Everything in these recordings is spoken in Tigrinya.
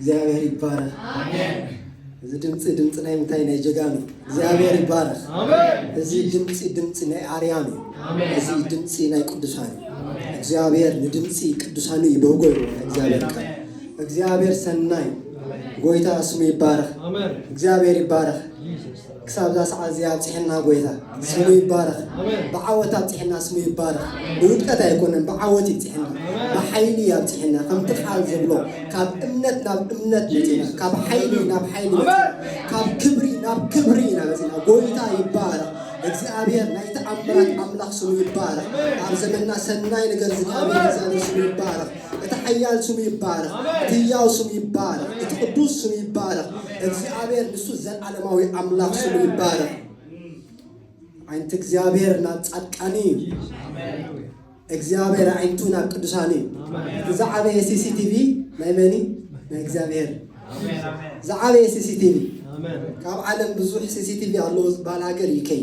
እግዚአብሔር ይባረክ አሜን እዚ ድምጽ ናይ ምታይ ናይ ጀጋኑ እግዚአብሔር ይባረክ አሜን እዚ ድምጽ ናይ አርያም አሜን እዚ ድምጽ ናይ ቅዱሳን እግዚአብሔር ንድምጽ ቅዱሳን ይበጎይ እግዚአብሔር ሰናይ ጎይታ ስሙ ይባረክ አሜን እግዚአብሔር ይባረክ ክሳብ ዛ ሰዓት ዚያ ጽሕና ጎይታ ስሙ ይባረክ በዓወታ ጽሕና ስሙ ይባረክ ውድቀት አይኮነን በዓወት ጽሕና በኃይል ያጽሕና ከም ተቃል ዘብሎ ካብ እምነት ናብ እምነት ነጽና ካብ ኃይል ናብ ኃይል ካብ ክብሪ ናብ ክብሪ ነጽና ጎይታ ይባረክ እግዚአብሔር ናይ ተአምራት አምላክ ስሙ ይባረክ ኣብ ዘመንና ሰናይ ነገር ዝገብር እግዚአብሔር ስሙ ይባረክ እተሐያል ስሙ ይባረክ እትያው ስሙ ይባረክ እትቅዱስ ስሙ ይባረክ እግዚአብሔር ንሱ ዘላለማዊ አምላክ ስሙ ይባረክ አንተ እግዚአብሔር ናብ ጻድቃኒ እግዚአብሔር አይንቱ ናብ ቅዱሳኒ ዘዓበ ሲሲቲቪ ናይ መኒ ናይ እግዚአብሔር ዘዓበ ሲሲቲቪ ካብ ዓለም ብዙሕ ሲሲቲቪ አሎ ባል ሀገር ይከይ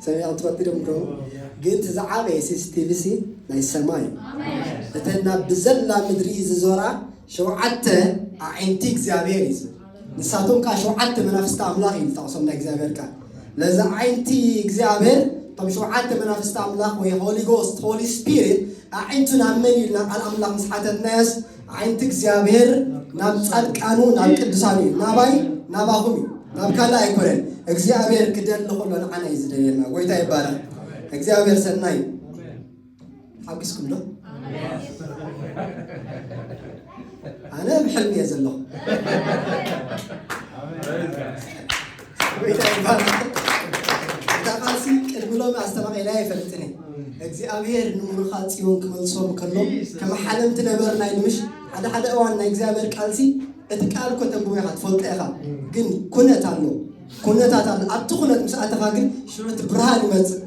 ሰሚያ ተፈጥረም ነው ግን ተዛዓበ ሲሲቲቪ ሲ ናይ ሰማይ እተና ብዘላ ምድሪ ዝዞራ ሸውዓተ አዒንቲ እግዚአብሔር ይዝ ንሳቶም ካ ሸውዓተ መናፍስት አምላክ ይልጣውሰም ናይ እግዚአብሔር ካ ለዛ አዒንቲ እግዚአብሔር طب ሸውዓተ መናፍስት አምላክ ወይ ሆሊ ጎስት ሆሊ ስፒሪት አዒንቱና ምን ይልና አምላክ መስሓተትና ያስ አዒንቲ እግዚአብሔር ናብ ጻድቃኑ ናብ ቅዱሳኑ ናባይ ናባሁም ናብ ካላ አይኮነን እግዚአብሔር ክደልኹ ለዓና ይዝደልና ጎይታ ይባረክ እግዚአብሔር ሰናይ ሓግስኩም ዶ አነ በሕልም ያዘለሁ ጎይታ ይባረክ ታቃሲ ቅድምሎም አስተማሪላ ይፈልጥኒ እግዚአብሔር ንሙሩኻ ጽዮን ክመልሶም ከሎ ከመሐለምት ነበርና ይልምሽ ሓደ እዋን ናይ እግዚአብሔር ቃልሲ እቲ ቃል ከተንብቦ ኢኻ ትፈልጦ ኢኻ ግን ኩነታት አለ ኣብቲ ኩነት ምስኣተኻ ግን ሽሩት ብርሃን ይመጽእ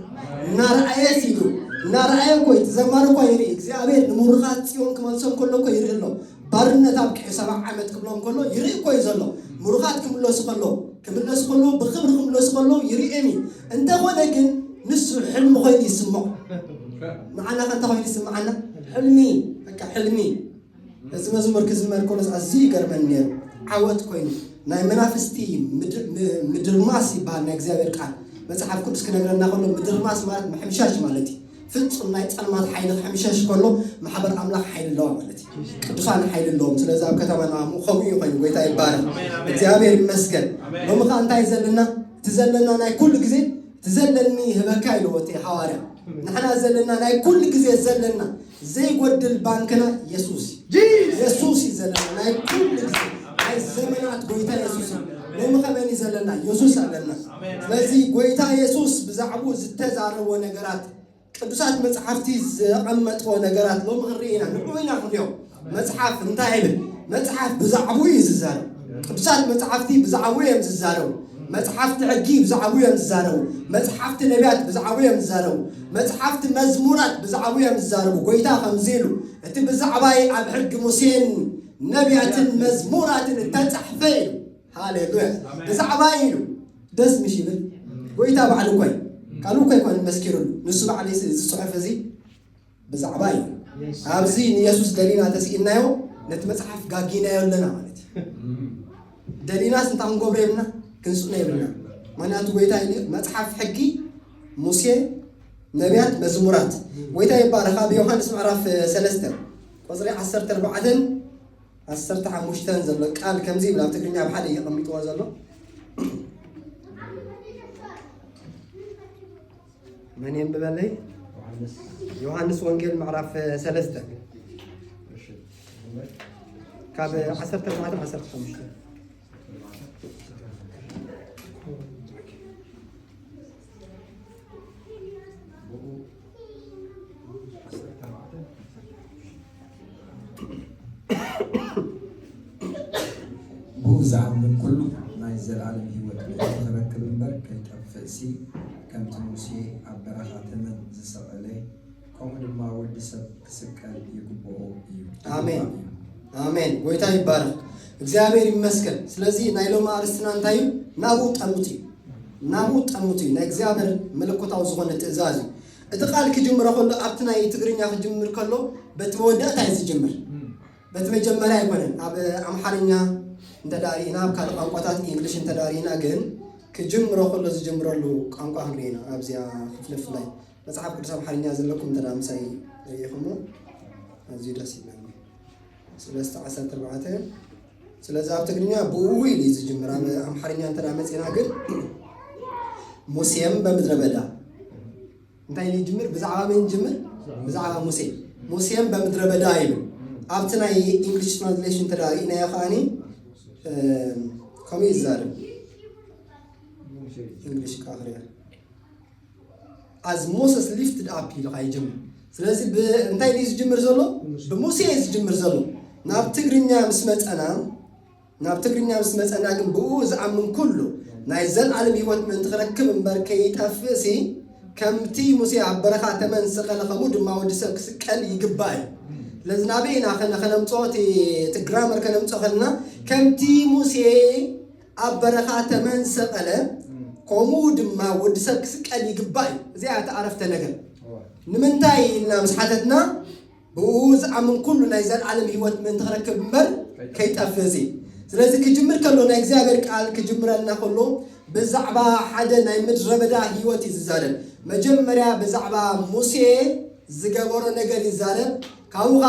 እናረኣየ ሲሉ እናረኣየ ኮይ ተዘማረ ኮይ ይርኢ እግዚአብሔር ንሙሩኻ ጽዮን ክመልሶም ከሎ ኮይ ይርኢ ኣሎ ባርነት ኣብ ቅዕ 70 ዓመት ክብሎም ከሎ ይርኢ ኮይ ዘሎ ሙሩኻት ክምለሱ ከሎ ብኽብሪ ክምለሱ ከሎ ይርኢኒ እንተኾነ ግን ንሱ ሕልሚ ኮይኑ ይስምዖ معنا كان تاخذ يسمعنا حلمي بقى حلمي እዚ መዝሙር ክዝመር ኮለስ ኣዝዩ ይገርመኒ ዓወት ኮይኑ ናይ መናፍስቲ ምድርማስ ይባል ናይ እግዚአብሔር ቃል መጽሐፍ ቅዱስ ከነገረና ከሎ ምድርማስ ማለት ምሕምሻሽ ማለት እዩ ፍጹም ናይ ጸልማት ኃይል ምሕምሻሽ ከሎ ማሕበር አምላክ ኃይል ለው ማለት እዩ ቅዱሳን ኃይል ለው ስለዚህ ኣብ ከተማና ሙኸሙ ይኾን ጎይታ ይባረክ እግዚአብሔር ይመስገን ሎምኻ እንታይ ዘለና ናይ ኩሉ ግዜ ትዘለኒ ህበካ ይለወት ሐዋርያ نحن زلنا ناي كل جزء زلنا زي قد البانكنا يسوع زلنا ناي كل جزء ناي زمانات قويتا يسوع لما خبني زلنا يسوع زلنا لذي قويتا يسوع بزعبو زتزارو ونجارات قدسات مصحفتي زعمت ونجارات لو مغرينا نقولنا اليوم مصحف انتهى مصحف بزعبو يززارو قدسات مصحفتي بزعبو يززارو مصحفت عجيب بزعبويا مزارو مصحفت نبيات بزعبويا مزارو مصحفت مزمورات بزعبويا مزارو قويتا خمزيلو انت بزعباي اب حق موسين نبيات مزمورات تتصحفين هاليلويا بزعبايلو دس مشي بل قويتا بعلو كوي قالو كوي كون مسكيرو نسبع عليه الصحف زي بزعباي ابزين يسوس دلينا تسقينايو نت مصحف غاغينا يولنا معناتي دلينا سنت انغوبرينا كنسونا يبلنا معناته قويتا مصحف حقي موسى نبيات مزمورات قويتا يبارك ابي يوحنا معرف 3 قصري 14 15 زلو قال كمزي بلا تكرينيا بحد يقمطوا زلو من ينببل لي يوحنا وانجيل معرف 3 كاب 14 15 بوزع من كل ما يزال على الهوى تركب البرك كيتفسي كم تنوسي عبرها تمن زسالي كم ما ود سكال يقبو آمين آمين قويتا يبارك እግዚአብሔር ይመስገን ስለዚህ ናይሎማ አርስና እንታዩ ናቡ ጠሙቲ ናይ እግዚአብሔር መለኮታው ዝኾነ ትእዛዝ እቲ ቃል ክጅምር ከሎ ኣብቲ ናይ ትግርኛ ክጅምር ከሎ በትወደት ኣይዝጅምር በተመጀመሪያ ይኮነን ኣብ ኣምሓርኛ እንተዳሪና ኣብ ካልእ ቋንቋታት እንግሊሽ እንተዳሪና ግን ክጅምሮ ከሎ ዝጅምረሉ ቋንቋ ክንሪና ኣብዚያ ክፍልፍላይ መጽሓፍ ቅዱስ ኣምሓርኛ ዘለኩም ተዳምሳይ ይኹሙ ኣዝዩ ደስ ይብለኒ 3:14 ስለዚ ኣብ ትግርኛ ብኡ ኢሉ ዝጅምር ኣብ ኣምሓርኛ እንተዳመፅና ግን ሙሴም በምድረ በዳ እንታይ ይጅምር ብዛዕባ ምን ይጅምር ብዛዕባ ሙሴም በምድረ በዳ ኢሉ ኣብቲ ናይ እንግሊሽ ትራንስሌሽን ተዳሪእና ይኻኒ ከመይ ይዛረብ እንግሊሽ ካኽሪያ as Moses lifted up ኢሉ ይጅምር ስለዚህ እንታይ እዩ ዝጅምር ዘሎ ብሙሴ ዝጅምር ዘሎ ናብ ትግርኛ ምስ መፀና ግን ብኡ ዝኣምን ኩሉ ናይ ዘለዓለም ህይወት ምን ትረክብ እምበር ከይጠፍእሲ ከምቲ ሙሴ ኣብ በረኻ ተመንሰቐለ ከምኡ ድማ ወዲ ሰብ ክስቀል ይግባእ ለዝናበይና ከነምፅኦ እቲ ግራመር ከነምፅኦ ከለና ከምቲ ሙሴ ኣብ በረኻ ተመንሰቐለ ከምኡ ድማ ወዲ ሰብ ክስቀል ይግባእ እዚኣ ተዓረፍተ ነገር ንምንታይ ኢልና ምስ ሓተትና ብኡ ዝኣምን ኩሉ ናይ ዘለዓለም ህይወት ምን ትረክብ እምበር ከይጠፍእሲ ስለዚ ክጅምር ከሎ ናይ እግዚአብሔር ቃል ክጅምረልና ከሎ ብዛዕባ ሓደ ናይ ምድረ በዳ ህይወት ይዛረብ መጀመርያ ብዛዕባ ሙሴ ዝገበሮ ነገር ይዛረብ ካብኡኻ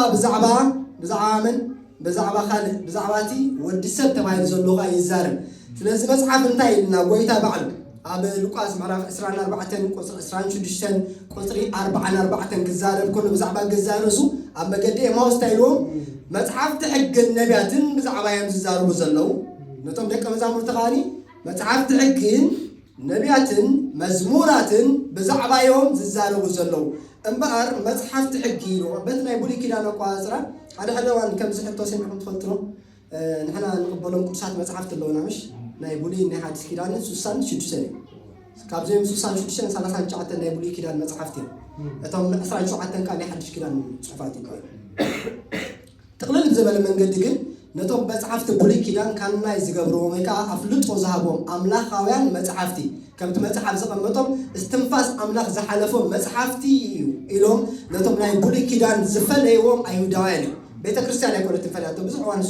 ብዛዕባ ካልእ ብዛዕባቲ ወዲ ሰብ ተባሂሉ ዘለውኻ ይዛረብ ስለዚ መጽሓፍ እንታይ ኢልና ጎይታ በዓሉ ኣብ ሉቃስ ምዕራፍ 24 ቁጽሪ 26 ቁጽሪ 44 ክዛረብ ከሎ ብዛዕባ ገዛ ርእሱ ኣብ መገዲ ኤማውስ ታይሎም መጽሓፍቲ ሕግን ነቢያትን ብዛዕባ እዮም ዝዛረቡ ዘለው ነቶም ደቀ መዛሙርቲ ኻኒ መጽሓፍቲ ሕግን ነቢያትን መዝሙራትን ብዛዕባ እዮም ዝዛረቡ ዘለው እምበር መጽሓፍቲ ሕጊ ኢሉ በቲ ናይ ብሉይ ኪዳን ኣቋፅራ ሓደ እዋን ከም ዝሕቶ ሰሚዕኩም ትፈልጥሮ ንሕና ንቕበሎም ቅዱሳት መጽሓፍቲ ኣለውና ምሽ ናይ ብሉይ ናይ ሓዲስ ኪዳን 66 እዩ ካብዚኦም 66 39 ናይ ብሉይ ኪዳን መጽሓፍቲ እቶም 17 ካ ናይ ሓዲስ ኪዳን ጽሑፋት ይባሉ تقلل بزبل من قد جن نتوب مصحفتي بولي كيدان كان نايز يقبروا ميكا أفلت وزهبهم أملاخ خوان مصحفتي كم تمصحف زقمتهم استنفاس أملاخ زحلفهم مصحفتي إلهم نتوب ناي بولي كيدان زفل يوم أيوداوين بيت كريستيان يقول تفلاتهم بزعوان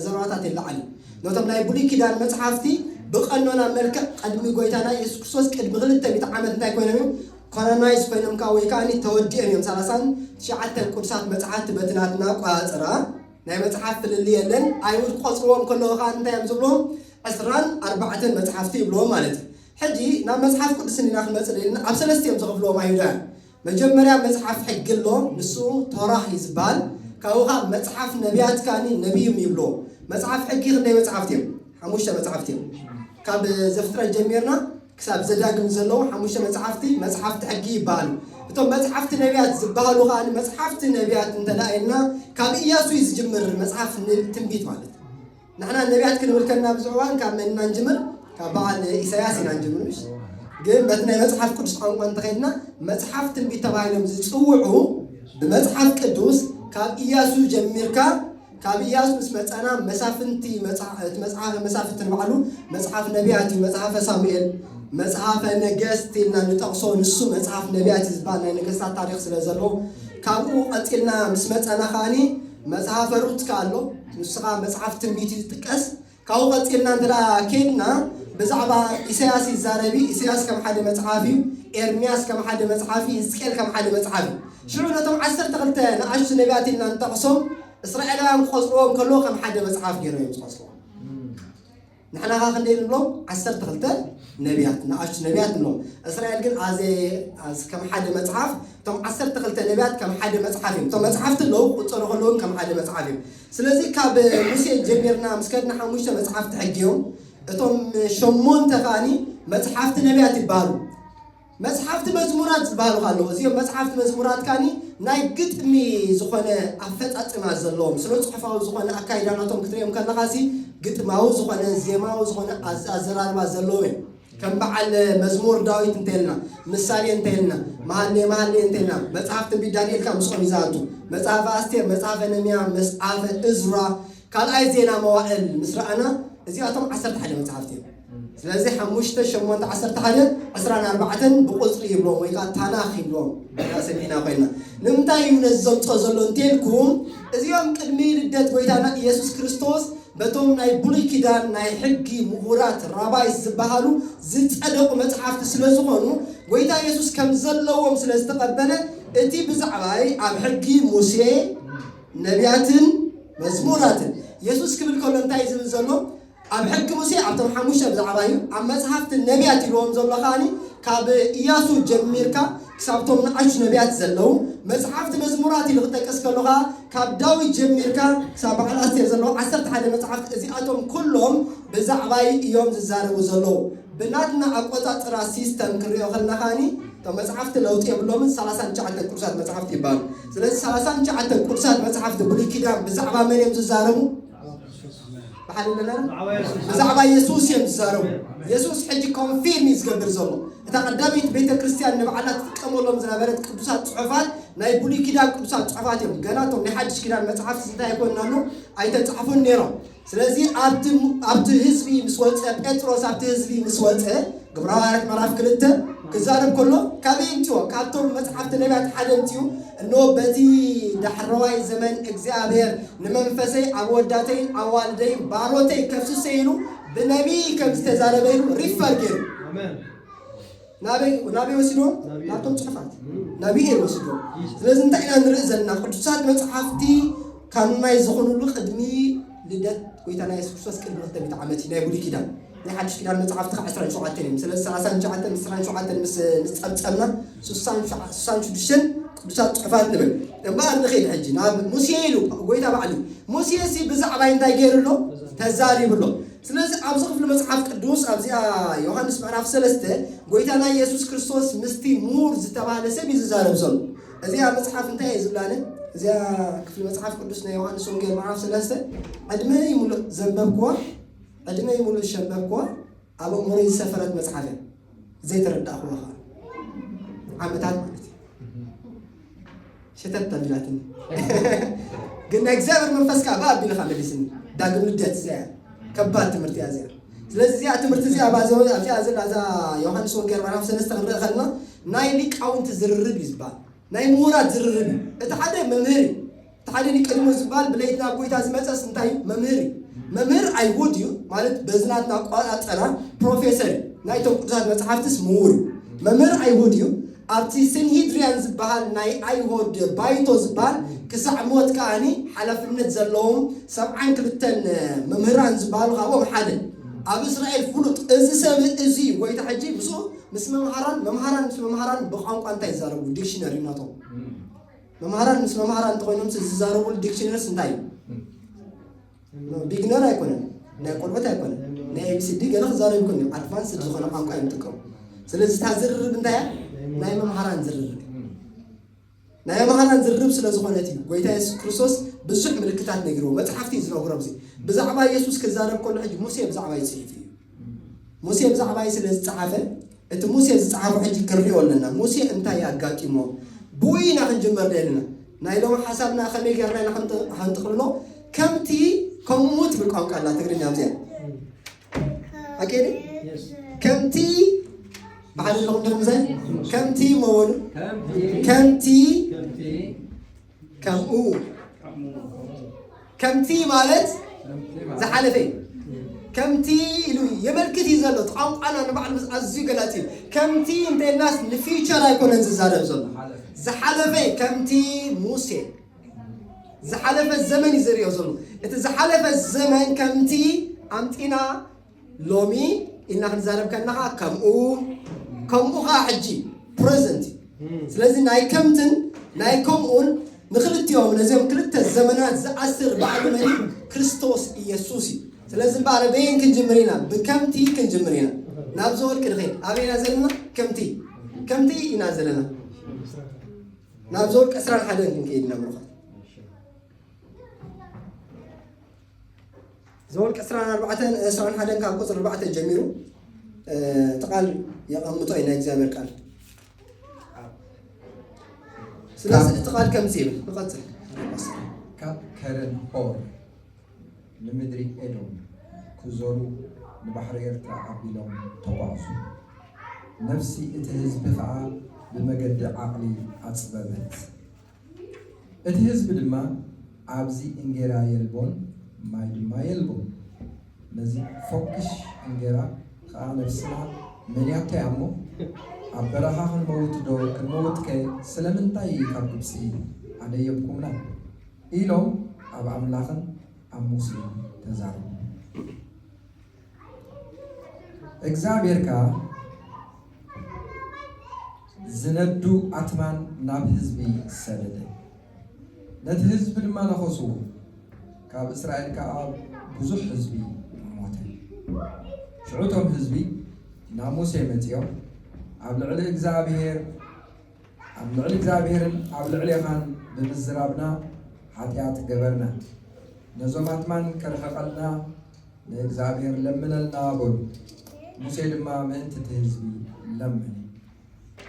زرواتات اللعن نتوب ناي بولي كيدان مصحفتي بقنونا ملكة قدمي قويتانا يسكسوس كد بغلت بيتعامل ناي كوينهم كونايز فينم كاوي كاني توديهم يوم سلاسان شعت الكورسات مصحفت بتناتنا قاصرا ناي مصحف اللي يلن ايود قصروم كله خان انت يمزلهم 14 مصحفتي بلو مالت حجي نا مصحف قدسني ناخذ مصلينا اب سلستيم زغفلو مايدا مجمريا مصحف حقلو نسو توراه يزبال كاوها مصحف نبيات كاني نبي يبلو مصحف حقي خدي مصحفتي حموشه مصحفتي كاب زفتره جميرنا كساب زداقم زلو حموشه مصحفت حقي يبالو تو مصحفت نبيات زبالو خان مصحفت نبيات انت لاينا كاب اياسو يجمر مصحف تنبيت مالت نحنا النبيات كنقول كنا بزعوان كاب مننا نجمر كبعد إسياس نجمر مش جيم بتنا مصحف قدس قانون تخيلنا مصحف تنبيت تبعهم زتصوعوا بمصحف قدوس كاب اياسو جمركا كاب اياسو مسمعنا مسافنتي مصحف مسافه المعلو مصحف نبياتي مصحف صاموئيل مصحف نجستنا نتقصو نسو مصحف نبيات زبالنا نجستات تاريخ سلازلو كابو قتلنا مسمعنا خاني مصحف روت كالو نسخه مصحف تنبيتي تقص كاو قتلنا ندرا كيدنا بزعبا إسياس الزاربي إسياس كم حد مصحفي إرمياس كم حد مصحفي إسكيل كم حد مصحفي شنو 10 تغلتين 10 نبياتنا نتقصو إسرائيليان خسروهم كله كم حد مصحف جيرو يمسخسوا نحنا غاندير لهم 10 تغلتين نبيات ناقش نبيات لهم إسرائيل قال از كم حد مصحف تم 10 تغلتين نبيات كم حد مصحفهم تم مصحفت له وصروا لهم كم حد مصحفهم سلازي كاب موسى جميرنا مسكدنا حموشه مصحف تحجيهم اتم شمون تقاني مصحفت نبيات يبالو مصحفت مزمورات يبالو خالو زيهم مصحفت مزمورات كاني ناي قطمي زخونه افصاصما زلوم سلو صحفاو زخونه اكايداناتهم كتريم كنخاسي قطماو زخونه زيماو زخونه ازراربا زلوم كم بعل مزمور داويت انتلنا مثالي انتلنا محل انتلنا مصحفت بدانيال كم صوم يزاتو مصحف استير مصحف نميا مصحف ازرا قال اي زينا موائل مسرانا ازياتهم 10 حاجه مصحفتي ስለዚህ 5 8 11 24 ብቁፅሪ ይብሎም ወይ ከዓ ታናኽ ይብሎም ሰሚዕና ኮይና ንምንታይ እዩ ነዘምፆ ዘሎ እንተልኩም እዚኦም ቅድሚ ልደት ጎይታና ኢየሱስ ክርስቶስ በቶም ናይ ብሉይ ኪዳን ናይ ሕጊ ምሁራት ራባይስ ዝበሃሉ ዝፀደቁ መጽሓፍቲ ስለ ዝኾኑ ጎይታ ኢየሱስ ከም ዘለዎም ስለ ዝተቐበለ እቲ ብዛዕባይ ኣብ ሕጊ ሙሴ ነቢያትን መዝሙራትን ኢየሱስ ክብል ከሎ እንታይ ዝብል ዘሎ ኣብ ሕጊ ሙሴ ኣብቶም 5 ብዛዕባ እዩ ኣብ መጽሓፍቲ ነቢያት ኢልዎም ዘሎ ኸዓኒ ካብ ኢያሱ ጀሚርካ ክሳብቶም ንኣሽቱ ነቢያት ዘለው መጽሓፍቲ መዝሙራት ኢሉ ክጠቅስ ከለኻ ካብ ዳዊት ጀሚርካ ክሳብ በዓል ኣስቴር ዘለው 11 መጽሓፍቲ እዚኣቶም ኩሎም ብዛዕባይ እዮም ዝዛረቡ ዘለው ብናትና ኣቆፃፅራ ሲስተም ክሪኦ ከለና ኸዓኒ እቶም መጽሓፍቲ ለውጢ የብሎምን 39 ቅዱሳት መጽሓፍቲ ይባሉ ስለዚ 39 ቅዱሳት መጽሓፍቲ ብሉይ ኪዳን ብዛዕባ መን እዮም ዝዛረቡ ብዛዕባ ኢየሱስ እዮም ዝዛረቡ ኢየሱስ ሕጂ ኮንፊርም ይዝገብር ዘሎ እታ ቀዳሚት ቤተ ክርስቲያን ንበዓላ ትጥቀመሎም ዝነበረት ቅዱሳት ጽሑፋት ናይ ብሉይ ኪዳን ቅዱሳት ጽሑፋት እዮም ገና እቶም ናይ ሓድሽ ኪዳን መጽሓፍቲ እንታይ ይኮናሉ ኣይተጻሕፉን ነይሮም ስለዚ ኣብቲ ህዝቢ ምስ ወፀ ጴጥሮስ ኣብቲ ህዝቢ ምስ ወፀ ግብረ ሐዋርያት ምዕራፍ 2 ክዛረብ ከሎ ካበይ እምፅዎ ካብቶም መጽሓፍቲ ነቢያት ሓደ እምፅኡ እነሆ በቲ ዳሕረዋይ ዘመን እግዚአብሔር ንመንፈሰይ ኣብ ወዳተይ ኣብ ዋልደይ ባሮተይ ከፍስሰ ኢሉ ብነቢይ ከም ዝተዛረበ ኢሉ ሪፈር ገይሩ ናበይ ወሲዶ ናብቶም ጽሑፋት ነቢይ ወሲዶ ስለዚ እንታይ ኢና ንርኢ ዘለና ቅዱሳት መጽሓፍቲ ካኑናይ ዝኾኑሉ ቅድሚ ልደት ጎይታና ኢየሱስ ክርስቶስ ቅድሚ 200 ዓመት ናይ ብሉይ ኪዳን ናይ ሓድሽ ኪዳን መጽሓፍቲ 17 እዮም ስለዚ 39 ምስ 27 ምስ ፀብፀብና 66 ቅዱሳት ጽሑፋት ንብል እምበኣር ንኸይድ ሕጂ ናብ ሙሴ ኢሉ ጎይታ በዓሉ ሙሴ ሲ ብዛዕባ እንታይ ገይሩሎ ተዛሪብሎ ስለዚ ኣብዚ ክፍሊ መጽሓፍ ቅዱስ ኣብዚኣ ዮሐንስ ምዕራፍ 3 ጎይታና ኢየሱስ ክርስቶስ ምስቲ ሙር ዝተባሃለ ሰብ እዩ ዝዛረብ ዘሎ እዚኣ መጽሓፍ እንታይ እዩ ዝብላነ እዚኣ ክፍሊ መጽሓፍ ቅዱስ ናይ ዮሐንስ ወንጌል ምዕራፍ 3 ዕድመይ ሙሉእ ዘንበብክዋ ዕድመይ ሙሉእ ሸንበብክዋ ኣብ እሙረይ ዝሰፈረት መጽሓፍ እያ ዘይተረዳእኽዎ ኸ ዓመታት ማለት እዩ ሸተት ተቢላትኒ ግን ናይ እግዚአብሔር መንፈስ ከዓ ብኣቢልኻ መሊስኒ ዳግም ልደት እዚኣ ከባድ ትምህርቲ እያ እዚኣ ስለዚ እዚኣ ትምህርቲ እዚኣ ኣብዚኣ ዘላ እዛ ዮሐንስ ወንጌል ምዕራፍ 3 ክንርኢ ከለና ናይ ሊቃውንቲ ዝርርብ እዩ ዝበሃል ናይ ምሁራት ዝርርብ እዩ እቲ ሓደ መምህር እዩ እቲ ሓደ ኒቆዲሞስ ዝበሃል ብለይትና ጎይታ ዝመፀስ እንታይ መምህር እዩ መምህር አይሁድ እዩ ማለት በዝናትና ቋጣጠራ ፕሮፌሰር ናይቶም ቅዱሳት መጽሓፍትስ ምሁር መምህር አይሁድ እዩ ኣብቲ ሰንሂድሪያን ዝበሃል ናይ አይሁድ ባይቶ ዝበሃል ክሳዕ ሞት ከዓኒ ሓላፍነት ዘለዎም 72 መምህራን ዝበሃሉ ካብኦም ሓደ ኣብ እስራኤል ፍሉጥ እዚ ሰብ እዚ ጎይታ ሕጂ ምስ መምሃራን ብቋንቋ እንታይ ይዛረቡ ዲክሽነሪ ናቶም መምሃራን ምስ መምሃራን ተኮይኖም ዝዛረቡ ዲክሽነሪስ እንታይ ቢግነር አይኮነን ናይ ቆልበት አይኮነን ናይ ኤቢሲዲ ገና ክዛረብ ይኮን አድቫንስ ዝኾነ ቋንቋ ይምጥቀሙ ስለዚ ታዝርብ እንታይ ናይ መምሃራን ዝርርብ ስለ ዝኾነት እዩ ጎይታ ኢየሱስ ክርስቶስ ብዙሕ ምልክታት ነግረው መጽሓፍቲ ዝነግሮ ብዚ ብዛዕባ ኢየሱስ ክዛረብ ከሎ ሕጂ ሙሴ ብዛዕባ ይጽሕፍ እዩ ሙሴ ብዛዕባ ስለ ዝጸሓፈ እቲ ሙሴ ዝጸሓፈ ሕጂ ክሪኦ ኣለና ሙሴ እንታይ ያጋጢሞ ብኡይና ክንጅመር ደልና ናይ ሎም ሓሳብና ከመይ ጌርና ኢና ክንጥቕልሎ ከምቲ ከምኡት بالቋንቋ አላ ትግርኛ ኣብዚያ አኬዲ ከምቲ ባህል ለኩም ደምዘ ከምቲ መወሉ ከምቲ ከምኡ ከምቲ ማለት ዝሓለፈ ከምቲ ኢሉ የመልክት ይዘሎ ቋንቋና ንባዕል ኣዝዩ ገላፂ ከምቲ እንተናስ ንፊቸር ኣይኮነን ዝዛረብ ዘሎ ዝሓለፈ ከምቲ ሙሴ ዝሓለፈ ዘመን ይዝርዮ ዘሎ እቲ ዝሓለፈ ዘመን ከምቲ ኣምጢና ሎሚ ኢልና ክንዛረብ ከለኻ ከምኡኻ ሕጂ ፕሬዘንት ስለዚ ናይ ከምትን ናይ ከምኡን ንክልቲኦም ነዚኦም ክልተ ዘመናት ዝኣስር በዓል መኒ ክርስቶስ ኢየሱስ እዩ ስለዚ በዓል በይን ክንጅምር ኢና ብከምቲ ክንጅምር ኢና ናብ ዘወልቂ ንኸይድ ኣበይና ዘለና ከምቲ ኢና ዘለና ናብ ዘወልቂ 21 ክንከይድ ኢና ምሩኻ ዘወልቂ 21 ካብ ቁፅሪ 4 ጀሚሩ ተቃል يقمطوا إلى إجابة قال سلاسل تقال كم زيب نقطع كاب كرن هور لمدري إدوم كزورو ንባሕሪ ኤርትራ ዓቢሎም ተጓዕዙ ነፍሲ እቲ ህዝቢ ከዓ ብመገዲ ዓቕሊ ኣፅበበት እቲ ህዝቢ ድማ ኣብዚ እንጌራ የልቦን ማይ ድማ የልቦን ነዚ ፎክሽ እንጌራ ከዓ ነፍስና መንያታ እሞ ኣብ በረኻ ክንመውት ዶ ክንመውት ከ ስለምንታይ ካብ ግብፂ ኣደየብኩምና ኢሎም ኣብ ኣምላኽን ኣብ ሙሴ ተዛረቡ እግዚአብሔር ከዓ ዝነዱ ኣትማን ናብ ህዝቢ ሰደደ ነቲ ህዝቢ ድማ ነኸስዎ ካብ እስራኤል ከዓ ብዙሕ ህዝቢ ሞተ ሽዑቶም ህዝቢ ናብ ሙሴ መፂኦም ኣብ ልዕሊ እግዚኣብሔርን ኣብ ልዕሊኻን ብምዝራብና ሓጢኣት ገበርና ነዞም ኣትማን ከርሕቐልና ንእግዚአብሔር ለምነልና በሉ ሙሴ ድማ ምእንቲ እቲ ህዝቢ ለመነ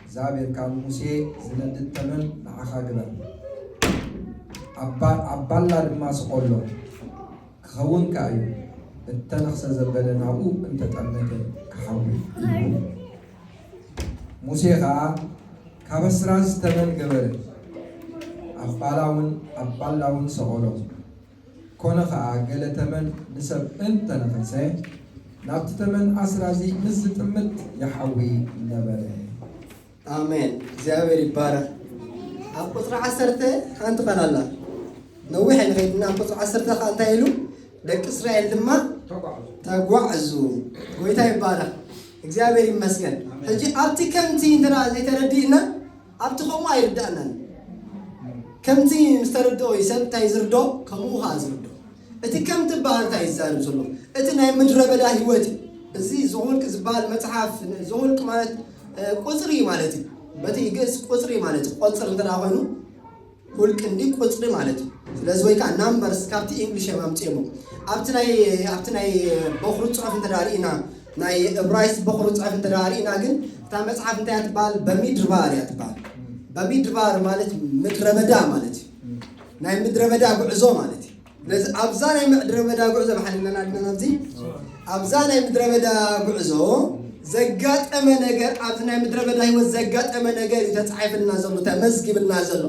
እግዚአብሔር ካብ ሙሴ ዝነድድ ተመን ንዓኻ ግበር ኣባላ ድማ ስቆሎ ክኸውን ከዓ እዩ እተነኽሰ ዘበለ ናብኡ እንተጠመተ ክሓዊ እዩ ሙሴ ከዓ ካብ ኣስራዝ ተመን ገበረ ኣባላውን ሰቆሎ ኮነ ከዓ ገለ ተመን ንሰብ እንተነኸሰ ናብቲ ተመን ኣስራዚ ምስ ዝጥምት ይሓዊ ነበረ አሜን እግዚአብሔር ይባረክ ኣብ ቁጥሪ 10 ሓንቲ ቃል ኣላ ነዊሕ ንኸይድና ኣብ ቁጥሪ 10 ከዓ እንታይ ኢሉ ደቂ እስራኤል ድማ ተጓዕዙ ጎይታ ይባረክ እግዚአብሔር ይመስገን ሕጂ ኣብቲ ከምቲ እንትና ዘይተረዲእና ኣብቲ ከምኡ ኣይርዳእናን ከምቲ ምስተረድኦ ሰብ እንታይ ዝርዶ ከምኡ ከዓ ዝርዶ እቲ ከምቲ በሃል እንታይ ይዛረብ ዘሎ እቲ ናይ ምድረ በዳ ህይወት እዚ ዘሁልቅ ዝበሃል መፅሓፍ ዘሁልቅ ማለት ቁፅሪ ማለት እዩ በቲ ግእዝ ቁፅሪ ማለት እዩ ቁፅር እንትና ኮይኑ ሁልቅ እንዲ ቁፅሪ ማለት እዩ ስለዚ ወይ ከዓ ናምበርስ ካብቲ እንግሊሽ ማምፅሞ ኣብቲ ናይ በኽሩ ፅሑፍ እንተዳሪእና ናይ ዕብራይስጥ በኽሩ ፅሑፍ እንተዳሪእና ግን እታ መፅሓፍ እንታይ ትበሃል በሚድባር እያ ትበሃል በሚድባር ማለት ምድረ በዳ ማለት እዩ ናይ ምድረ በዳ ጉዕዞ ማለት እዩ ስለዚ ኣብዛ ናይ ምድረ በዳ ጉዕዞ ብሓሊለና ድና ኣብዚ ኣብዛ ናይ ምድረ በዳ ጉዕዞ ዘጋጠመ ነገር ኣብዚ ናይ ምድረ በዳ ህይወት ዘጋጠመ ነገር እዩ ተፃሒፍልና ዘሎ ተመዝጊብልና ዘሎ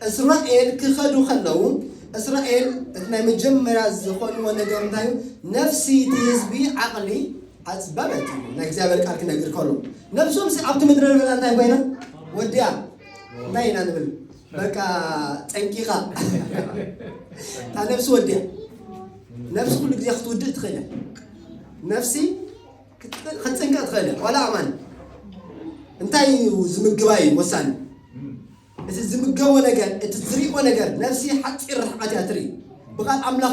እስራኤል ክኸዱ ከለዉ እስራኤል እቲ ናይ መጀመርያ ዝኾንዎ ነገር እንታይ እዩ ነፍሲ እቲ ህዝቢ ዓቕሊ ኣፅበበት እዩ ናይ እግዚኣብሔር ቃል ክነግር ከሎ ነፍሶም ኣብቲ ምድረ በዳ እንታይ ኮይና ወዲያ እንታይ ኢና ንብል በቃ ጠንቂኻ እታ ነፍሲ ወዲያ ነፍሲ ኩሉ ግዜ ክትውድእ ትኽእል ነፍሲ ክትፅንቀቕ ትኽእል ዋላ ኣማን እንታይ እዩ ዝምግባ እዩ ወሳኒ እቲ ዝምገቦ ነገር እቲ ዝሪኦ ነገር ነፍሲ ሓፂር ርሕቐት እያ ትርኢ ብቓል ኣምላኽ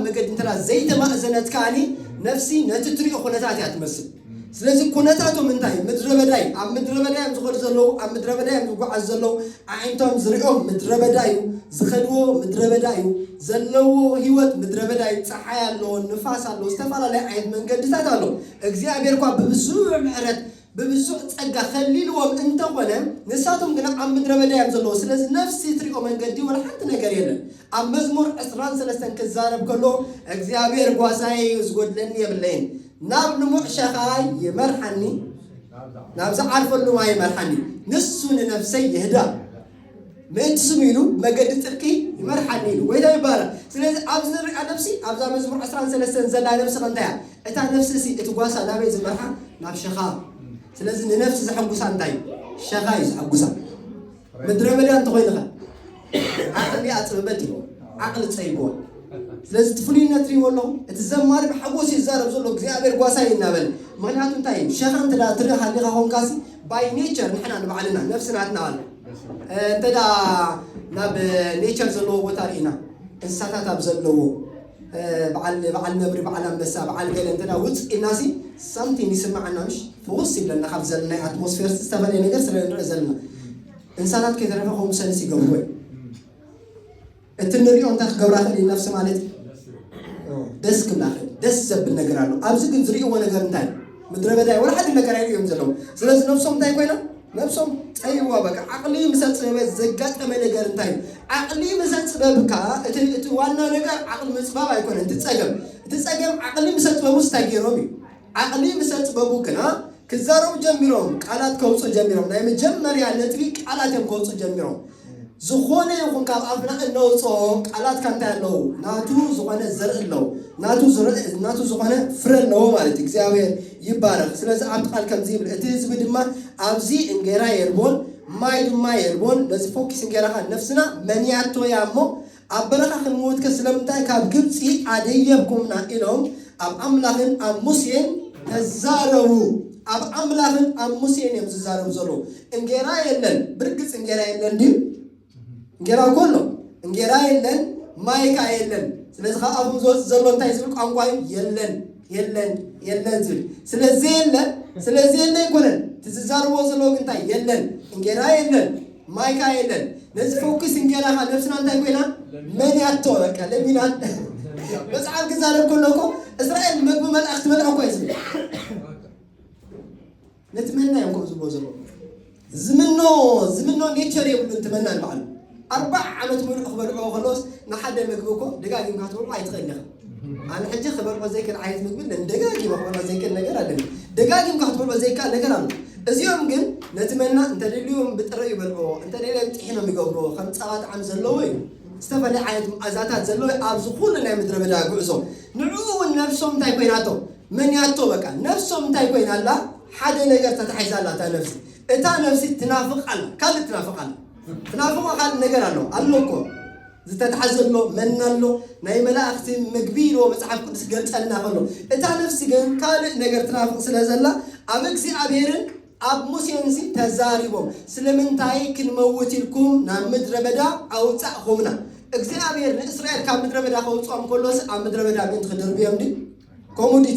መገዲ እንተዳ ዘይተማእዘነት ከዓኒ ነፍሲ ነቲ ትሪኦ ኩነታት እያ ትመስል ስለዚ ኩነታቶም እንታይ ምድረ በዳ እዩ ኣብ ምድረ በዳ እዮም ዝኸዱ ዘለዉ ኣብ ምድረ በዳ እዮም ዝጓዓዙ ዘለዉ ኣዒንቶም ዝሪኦም ምድረ በዳ እዩ ዝኸድዎ ምድረ በዳ እዩ ዘለዎ ህይወት ምድረ በዳ እዩ ፀሓይ ኣለዎ ንፋስ ኣለዎ ዝተፈላለዩ ዓይነት መንገድታት ኣለዎ እግዚኣብሔር እኳ ብብዙሕ ምሕረት ብብዙሕ ፀጋ ከሊልዎም እንተኾነ ንሳቶም ግን ኣብ ምድረ በዳ እዮም ዘለዉ ስለዚ ነፍሲ ትሪኦ መንገዲ ወላ ሓንቲ ነገር የለን ኣብ መዝሙር 23 ክዛረብ ከሎ እግዚኣብሔር ጓሳይ ዝጎድለኒ የብለይን ናብ ልሙዕ ሸኻይ ይመርሐኒ ናብ ዝዓርፈሉ ማይ ይመርሐኒ ንሱ ንነፍሰይ ይህዳ ምእንቲ ስሙ ኢሉ መገዲ ፅድቂ ይመርሐኒ ኢሉ ጎይታ ይባረክ ስለዚ ኣብዚ ንሪኣ ነፍሲ ኣብዛ መዝሙር 23 ዘላ ነፍሲ ከንታያ እታ ነፍሲ እዚ እቲ ጓሳ ናበይ ዝመርሓ ናብ ሸኻ ስለዚ ንነፍሲ ዘሐጉሳ እንታይ ሸኻ እዩ ዘሐጉሳ ምድረ በዳ እንተኮይንኻ ዓቕሊ ኣፅበበት ኢልዎ ዓቕሊ ፀይብዎ ስለዚ እቲ ፍሉይነት ሪእዎ ኣለኹ እቲ ዘማሪ ብሓጎስ ይዛረብ ዘሎ እግዚኣብሔር ጓሳይ እናበለ ምክንያቱ እንታይ እዩ ሸኻ እንተዳ ትርኢ ሃሊኻ ኮንካሲ ባይ ኔቸር ንሕና ንባዕልና ነፍስና ትናባል እንተዳ ናብ ኔቸር ዘለዎ ቦታ ርኢና እንስሳታት ኣብ ዘለዎ በዓል ነብሪ በዓል ኣንበሳ በዓል ገለ እንተዳ ውፅእ ኢልናሲ ሳምቲንግ ይስማዓና ምሽ ፍውስ ይብለና ካብ ዘለና ኣትሞስፌር ዝተፈለየ ነገር ስለ ንሪኦ ዘለና እንስሳታት ከይተረፈ ከምኡ ሰንስ ይገብሩ ወይ እቲ ንሪኦ እንታይ ክገብራ ክእል ነፍሲ ማለት ደስ ክብላ ክእል ደስ ዘብል ነገር ኣሎ ኣብዚ ግን ዝሪእዎ ነገር እንታይ ምድረ በዳ ወላ ሓደ ነገር ኣይሪኦም ዘለዉ ስለዚ ነፍሶም እንታይ ኮይና ነፍሶም ፀይዋ በቃ ዓቕሊ ምሰፅበበ ዘጋጠመ ነገር እንታይ ዓቕሊ ምሰፅበብካ እቲ ዋና ነገር ዓቕሊ ምፅባብ ኣይኮነን እቲ ፀገም تسأجم عقلي مسات بمستجيرهم عقلي مسات ببوكنا كزارو جميرهم قالات كوص جميرهم نايم جمر يعني تبي قالات كوص جميرهم زخونه يكون كاب أبنا إنه صوم قالات كان تعلو ناتو زخونه زرع له ناتو زخونه فرن له مالتي كزاوية يبارك سلسة عبد قال كم زيب الاتيز بدما أبزي إنجرا يربون ما يربون لازم فوكس إنجرا نفسنا منياتو يامو أبرخ الموت كسلم تاي كاب جبسي عادية بكمنا إلهم أب أملاهن أم مسين تزارو أب أملاهن أم مسين يمزارو زلو إنجرا يلن بركس إنجرا يلن دي إنجرا كله إنجرا يلن مايكا يلن سلسة خافم زلون تاي زلك أنقاي يلن زل سلسة يلن يكونن تزارو زلو كنتاي يلن إنجرا يلن مايكا يلن لازم فوكس إنجرا نفسنا نتاي كوينا من يعطوك لمين عند بس عارف كذا كلكم إسرائيل مقبول أختمل أو كويس نتمنى يوم كوز بوزلو زمنو نيتشر يقول نتمنى البعض 4 عامات من أخبار خلاص نحد مقبوكو دقائق كاتور ما يتغنى أنا حجي خبر بزيك العيد مقبول لأن دقائق بخبر بزيك النجار على دقائق كاتور بزيك النجار على اليوم قل نتمنى أنت اليوم بترى يبلغوا أنت اليوم تحينا ميقبلوا 5 ساعات عم زلوي استفاد عيد أزاتات زلوي أبزو كلنا مدرب دا قعزو نعو نفسهم تايكويناتو من ياتو بكا نفسهم تايكوين الله حدا نجار تتحيز الله تا نفسي إتا نفسي تنافق الله كال تنافق الله تنافق قال نجار الله اللوكو زتتحزن له من له ناي ملاختي مقبيل ومصحف قدس قلت لنا قالوا إتا نفسي قال كال نجار تنافق سلازلا أمكسي أبيرن أب موسينسي تزاريبهم سلمن تايك نموتلكم نام مدربدا أو تعخمنا إخزابير إسرائيل كان مدربدا خوصهم كلوس أم مدربدا بنت خدر بيهم دي كومودي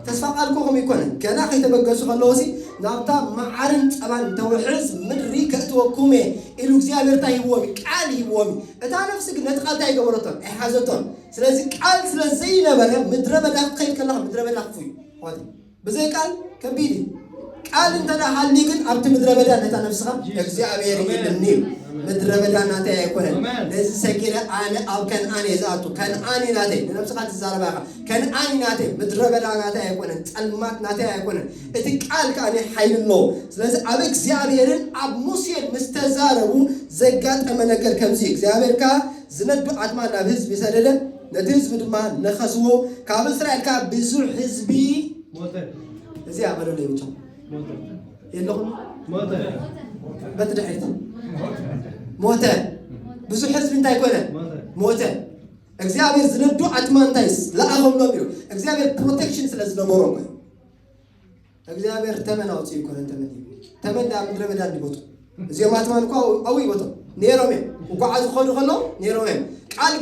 تسفقال كوهم يكون كان أخي تبقى خلوسي نابتا معرن طبعا توحز مدري كأتوكومي إلو إخزابير تايبومي كالي يبومي إتا نفسك نتقال تاي قبرتهم إحازتهم سلازي كال سلازي نبرا مدربدا قيد كالله مدربدا قفوي وادي بزي كال كبيدي قال انت ده حالي كن ابت مدربدا نتا نفسها እግዚአብሔር ይልልኝ مدربدا نتا يكون لذي سكيره انا او كان اني ذاتو كان اني ناتي نفسها تزاربا كان اني ناتي مدربدا نتا يكون ጸልማት نتا يكون እቲ ቃል ካኔ ኃይል ነው ስለዚህ አብ እግዚአብሔርን አብ ሙሴን መስተዛረቡ ዘጋጠመ ነገር ከምዚ እግዚአብሔር ካ ዝነዱ አጥማና ህዝብ ይሰደደ ለህዝብ ድማ ነኸስዎ ካብ እስራኤል ካ ብዙ ህዝቢ ሞተ እዚ አበለ ነው ይምጣ يلهم بدرحت موتة بزو حزب انت يكونه موتة እግዚአብሔር ዝነዱ አጥማንታይስ ለአሁን ነው ቢሉ እግዚአብሔር ፕሮቴክሽን ስለዝነመረው እግዚአብሔር ተመናው ሲኮን ተመዳ ምድረ በዳ እንዲቦቱ እዚያው አጥማን እንኳን አው ይቦቱ ኔሮሜ ወጓዝ ሆዱ ሆኖ ኔሮሜ ቃል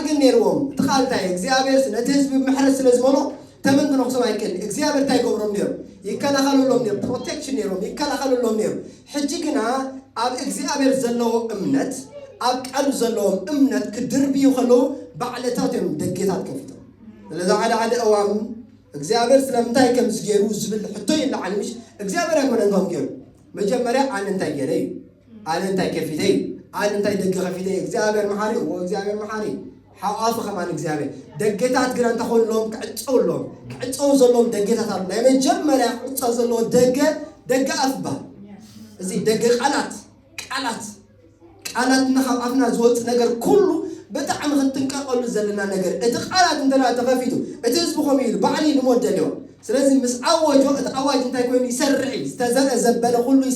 ግን ኔሮም ተኻልታይ እግዚአብሔር ስነተ ህዝብ ምሕረት ስለዝመረው تمنى نقصوا هيكل إخزيابر تاي قبرهم نير يكلا خلوا لهم نير protection نيرهم يكلا خلوا لهم نير حجيكنا أب إخزيابر زلوا أمنت أب قالوا زلوا أمنت كدربي وخلوا بعلتاتهم دقيتات كفتهم لذا على أوام إخزيابر سلام تاي كم زجيرو زبل حتى يلا علمش إخزيابر يكون عندهم كير مجمرة عن انتاي جري عن انتاي كفتي عن انتاي دق كفتي إخزيابر محاري وإخزيابر محاري حاف خمان إخزيابر دقيتات قران تقول لهم كعطوا زلهم دقيتات لا مجمرة عطوا زلهم دقة أفبا زي دقة قالات نخاف أفنا زوت نجر كله بتعم خنتنك أقول زلنا نجر إتقالات أنتنا تغفيتو إتسبخوا ميل بعلي المودة اليوم سلازم مس أواج أنت يكون يسرعي استزرع زبالة كله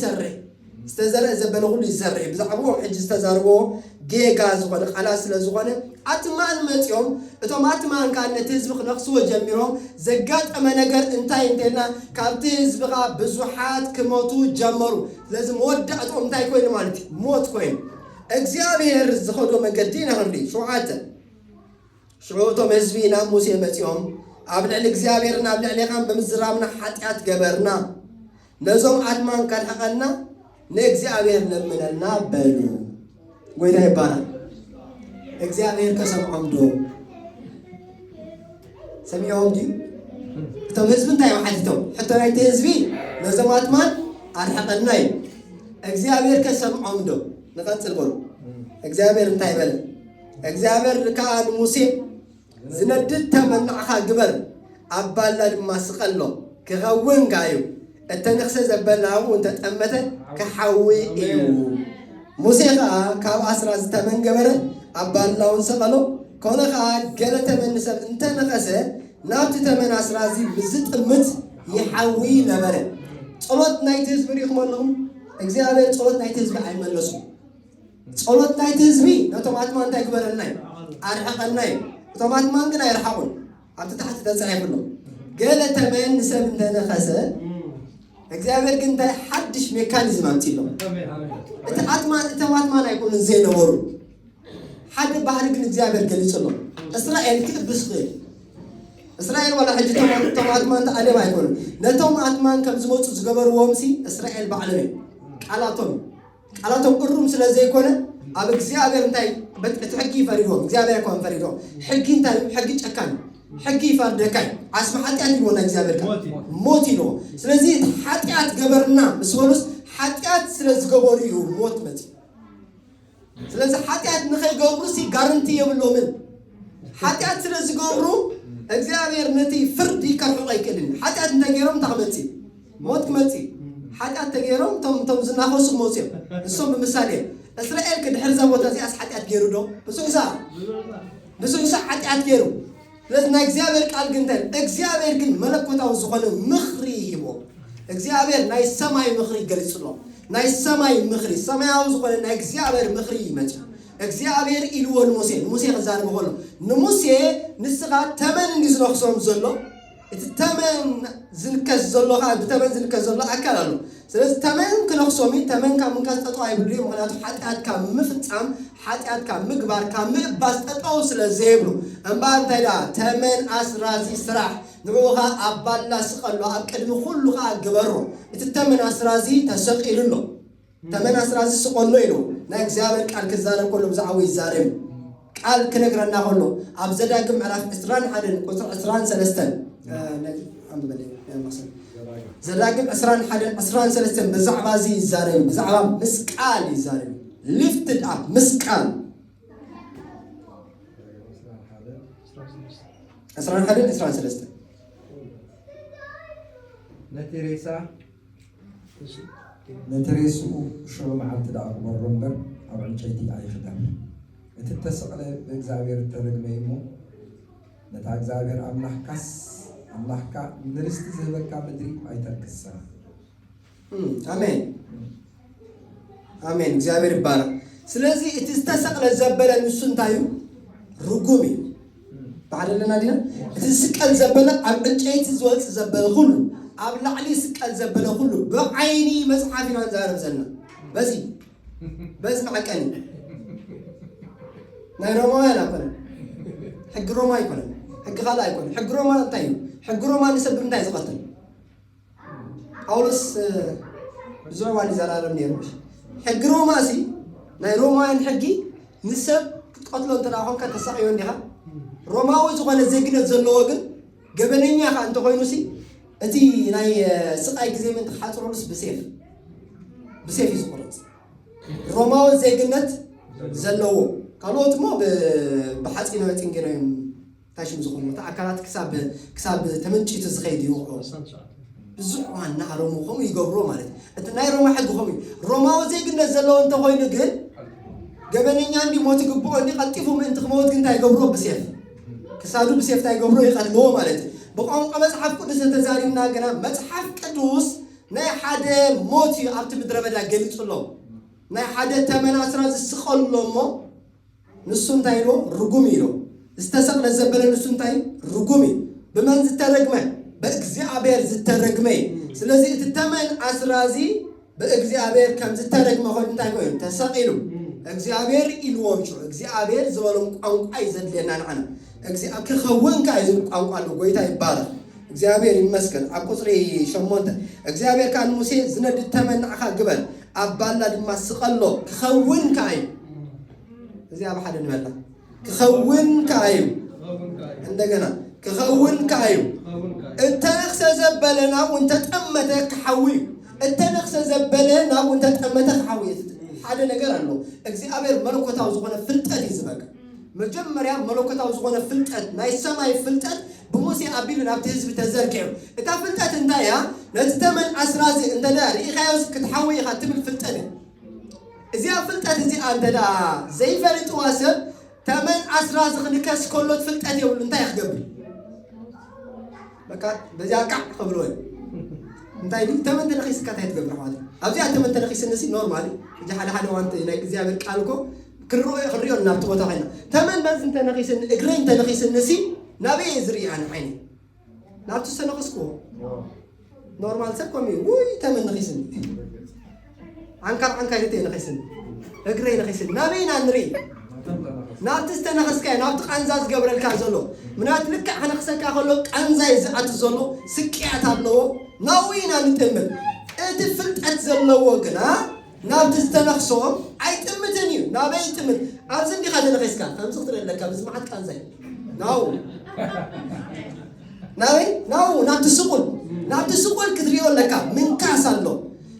يسرعي بزعبوه حج استزرعوه جيجاز وقد خلاص لزوانه أتمان متيوم أتمان كان تزبخ نفسه وجميرهم زجات أما نجر انتنا كان تزبخ بزوحات كموتو جمرو لازم ودع أنت يكون مالتي موت كوين እግዚአብሔር ዝኸዶ መንገዲና እንዴ ሸውዓቶም ህዝቢና ሙሴ መጽዮም አብልዕ እግዚአብሔርና አብልዕ ለኻም በምዝራብና ኃጢአት ገበርና ነዞም አድማን ካልሐቀና ለእግዚአብሔር ለምነና በሉ ወይታ ይባላል እግዚአብሔር ከሰምዖም ዶ ሰሚዖም ዲ እቶም ህዝብ እንታይ ይሓትቶም ሕቶ ናይቲ ህዝቢ ነዞም አድማን አልሐቀና እግዚአብሔር ከሰምዖም ዶ نقص البر እግዚአብሔር እንታይ ይበል እግዚአብሔር ከአን ሙሴ ዝነድድ ተመናዕኻ ግበር ኣባላ ድማ ስቐሎ ክኸውን ጋዩ እተንኽሰ ዘበልናው እንተጠመተ ክሓዊ እዩ ሙሴ ከዓ ካብ ኣስራ ዝተመን ገበረ ኣባላውን ሰቐሎ ኮነ ከዓ ገለ ተመን ሰብ እንተነኸሰ ናብቲ ተመን ኣስራዚ ብዝጥምት ይሓዊ ነበረ ጸሎት ናይቲ ህዝቢ ሪኢኹም ኣለኹም እግዚአብሔር ጸሎት ናይቲ ህዝቢ ኣይመለሱም ጸሎት ናይቲ ህዝቢ ነቶም ኣጥማ እንታይ ግበረልና እዩ ኣርሐቐና እዩ እቶም ኣጥማን ግን ኣይረሓቑን ኣብቲ ታሕቲ ተጻሒፉሎ ገለ ተመን ሰብ እንተነኸሰ እግዚአብሔር ግን እንታይ ሓድሽ ሜካኒዝም ኣምፂሎም እቲ እቶም ኣጥማን ኣይኮኑን ዘይነበሩ ሓደ ባህሪ ግን እግዚአብሔር ገሊጹሎም እስራኤል ክእብስ ክእል እስራኤል ወላ ሕጂ እቶም ኣጥማን ተኣለም ኣይኮኑን ነቶም ኣጥማን ከም ዝመፁ ዝገበርዎምሲ እስራኤል ባዕሎም እዩ ቃላቶም ቅሩም ስለ ዘይኮነ ኣብ እግዚአብሔር እንታይ እቲ ሕጊ ይፈሪድዎም እግዚአብሔር እኳ ፈሪድዎም ሕጊ እንታይ ሕጊ ጨካኝ ሕጊ ይፈርደካይ ዓስማ ሓጢአት ይልዎና እግዚአብሔር ሞት ይልዎ ስለዚ ሓጢአት ገበርና ምስ በሉስ ሓጢአት ስለ ዝገበሩ እዩ ሞት መፅ ስለዚ ሓጢአት ንኸይገብሩሲ ጋረንቲ የብሎምን ሓጢአት ስለ ዝገብሩ እግዚአብሔር ነቲ ፍርዲ ከርሕቆ ኣይክእልን ሓጢአት እንተገይሮም እንታይ ክመፅእ ሞት ክመፅእ ሓጢአት ተገይሮም ቶም ዝናኸሱ ክመፅኦም ንሶም ብምሳሌ እስራኤል ክድሕር እዛ ቦታ እዚኣስ ሓጢአት ገይሩ ዶ ብሱሳ ሓጢአት ገይሩ ስለዚ ናይ እግዚአብሔር ቃል ግን እንታይ እግዚአብሔር ግን መለኮታዊ ዝኾነ ምኽሪ ሂቦ እግዚአብሔር ናይ ሰማይ ምኽሪ ገሊጹሎም ናይ ሰማይ ምኽሪ ሰማያዊ ዝኾነ ናይ እግዚአብሔር ምኽሪ ይመጽ እግዚአብሔር ኢልዎ ሙሴ ክዛረብ ከሎ ንሙሴ ንስኻ ተመን እንዲ ዝነኽሶም ዘሎ እቲ ተመን ዝንከስ ዘሎ ከዓ ብተመን ዝንከስ ዘሎ ኣካል ኣሎ ስለዚ ተመን ክነኽሶም ተመን ካብ ምንካስ ጠጠው ኣይብሉ ምክንያቱ ሓጢአት ካብ ምፍፃም ሓጢአት ካብ ምግባር ካብ ምእባስ ጠጠው ስለ ዘይብሉ እምበር እንታይ ዳ ተመን ኣስራዚ ስራሕ ንዕኡ ከዓ ኣባላ ስቐሎ ኣብ ቅድሚ ኩሉ ከዓ ግበሮ እቲ ተመን ኣስራዚ ተሰቂሉሎ ተመን ኣስራዚ ስቆሎ ኢሉ ናይ እግዚአብሔር ቃል ክዛረብ ከሎ ብዛዕባ ይዛረብ ቃል ክነግረና ከሎ ኣብ ዘዳግም ምዕራፍ 21 ቁጥሪ 23 ዘዳግም 21-23 ብዛዕባ እዚ ይዛረብ ብዛዕባ ምስቃል ይዛረብ lifted up ምስቃል 21-23 ነቲ ሬስኡ ሽዑ መዓልቲ ዳ ክመሮ እምበር ኣብ ዕንጨይቲ ኣይኽዳን እቲ ተሰቕለ ብእግዚአብሔር ተረግመ እሞ ነታ እግዚአብሔር ኣምላኽካ ንርስቲ ዝህበካ ምድሪ ኣይተርክሳ አሜን እግዚአብሔር ይባረክ ስለዚ እቲ ዝተሰቕለ ዘበለ ንሱ እንታይ እዩ ርጉም እዩ ባዕለና ዲና እቲ ስቀል ዘበለ ኣብ ዕንጨይቲ ዝወፅእ ዘበለ ኩሉ ኣብ ላዕሊ ስቀል ዘበለ ኩሉ ብዓይኒ መጽሓፍ ኢና ንዛረብ ዘለና በዚ መዐቀኒ ናይ ሮማውያን ኣይኮነን ሕጊ ሮማ ኣይኮነን ሕጊ ካልእ ኣይኮነን ሕጊ ሮማ እንታይ እዩ ሕጊ ሮማ ንሰብ እንታይ ዝቐትል ጳውሎስ ብዙሕ ዋን ይዘራረብ ነይሩ ሕጊ ሮማ ሲ ናይ ሮማውያን ሕጊ ንሰብ ክትቀትሎ እንተደኣ ኮንካ ተሳቂዮ እንዲኻ ሮማዊ ዝኾነ ዜግነት ዘለዎ ግን ገበነኛ ከዓ እንተኮይኑ ሲ እቲ ናይ ስቃይ ግዜ ምን ተሓፅሮሉስ ብሴፍ እዩ ዝቁረፅ ሮማዊ ዜግነት ዘለዎ ካልኦት ሞ ብሓፂነ መፂን ገይሮም ታሽም ዝኾኑ ኣካላት ክሳብ ተመንጭቱ ዝኸይድ ይውቅዑ ብዙሕ ዋና ሮማ ኸም ይገብሮ ማለት እቲ ናይ ሮማ ሕጊ ኸም ሮማዊ ዜግነት ዘለዎ እንተኮይኑ ግን ገበነኛ እንዲ ሞት ግብኦ እንዲ ቀልጢፉ ምእንቲ ክመውት ግን እንታይ ገብሮ ብሴፍ ክሳዱ ብሴፍ እንታይ ገብሮ ይቀትልዎ ማለት ብቋንቋ መጽሓፍ ቅዱስ ተዛሪብና ገና መጽሓፍ ቅዱስ ናይ ሓደ ሞት እዩ ኣብቲ ምድረ በዳ ገሊጹሎ ናይ ሓደ ተመን ኣስራ ዝስቐሎ እሞ ንሱ እንታይ ኢሎ ርጉም ኢሎ ዝተሰቕለ ዘበለ ንሱ እንታይ ርጉም እዩ ብመን ዝተረግመ በእግዚአብሔር ዝተረግመ ስለዚ እቲ ተመን ኣስራዚ በእግዚአብሔር ከም ዝተረግመ ኮይኑ እንታይ ኮይኑ ተሰቂሉ እግዚአብሔር ኢልዎም ሹ እግዚአብሔር ዝበሎም ቋንቋ ይዘድለና ንዓና ክኸውን ከዓ እዩ ቋንቋ ኣሎ ጎይታ ይባረክ እግዚአብሔር ይመስገን ኣብ ቁፅሪ 8 እግዚአብሔር ከዓ ንሙሴ ዝነድድ ተመን ንዓኻ ግበር ኣብ ባላ ድማ ስቐሎ ክኸውን ከዓ እዩ እዚ ኣብ ሓደ ንበላ ክኸውን ከዓ እዩ እንደገና ክኸውን ከዓ እዩ እተነኽሰ ዘበለ ናብኡ እንተጠመተ ክሓዊ እተነኽሰ ዘበለ ናብኡ እንተጠመተ ክሓዊ ሓደ ነገር ኣሎ እግዚአብሔር መለኮታዊ ዝኾነ ፍልጠት እዩ ዝበካ مجمريا ملوكتاو زغونه فلطت ناي سماي فلطت بموسى أبيل نابت حزب تزركيو إتا فلطت انتايا نتتمن أسرازي انت دا ريخايوس كتحوي خاتم الفلطت إذا فلطت إذا أنت دا زي فريت واسب تمن أسراز خنكاس كله فلطت يقول انت يخدبي بكا بجاكع قبلوي انتاي دي تمن تنخيس كاتايت قبل حوالي أبزي تمن تنخيس النسي نورمالي إذا حدا وانت هناك زيابر قالكو خريو نابت وتاعنا تمن بس انت نخيس اجرين تنخيس النسي نبي يزري عن عيني نابت سنقسكو نورمال سبكمي وي تمن نخيسن عنكر يتي نخيسن اجري نخيسن نبي نانري نابت استنخسكاي نابت قنزاز قبل الكازلو منات لك حنخسكا خلو قنزاي زعت زلو سكيات ابلو ناوينا نتمل اتفلت اتزلو غنا نابت استنخسوم ايتمتني نابي يتمت ابزندي خاطر نخيسكا خمسخطر لك بسمعت قنزاي ناو نابت سقول كتريو لك من كاس الله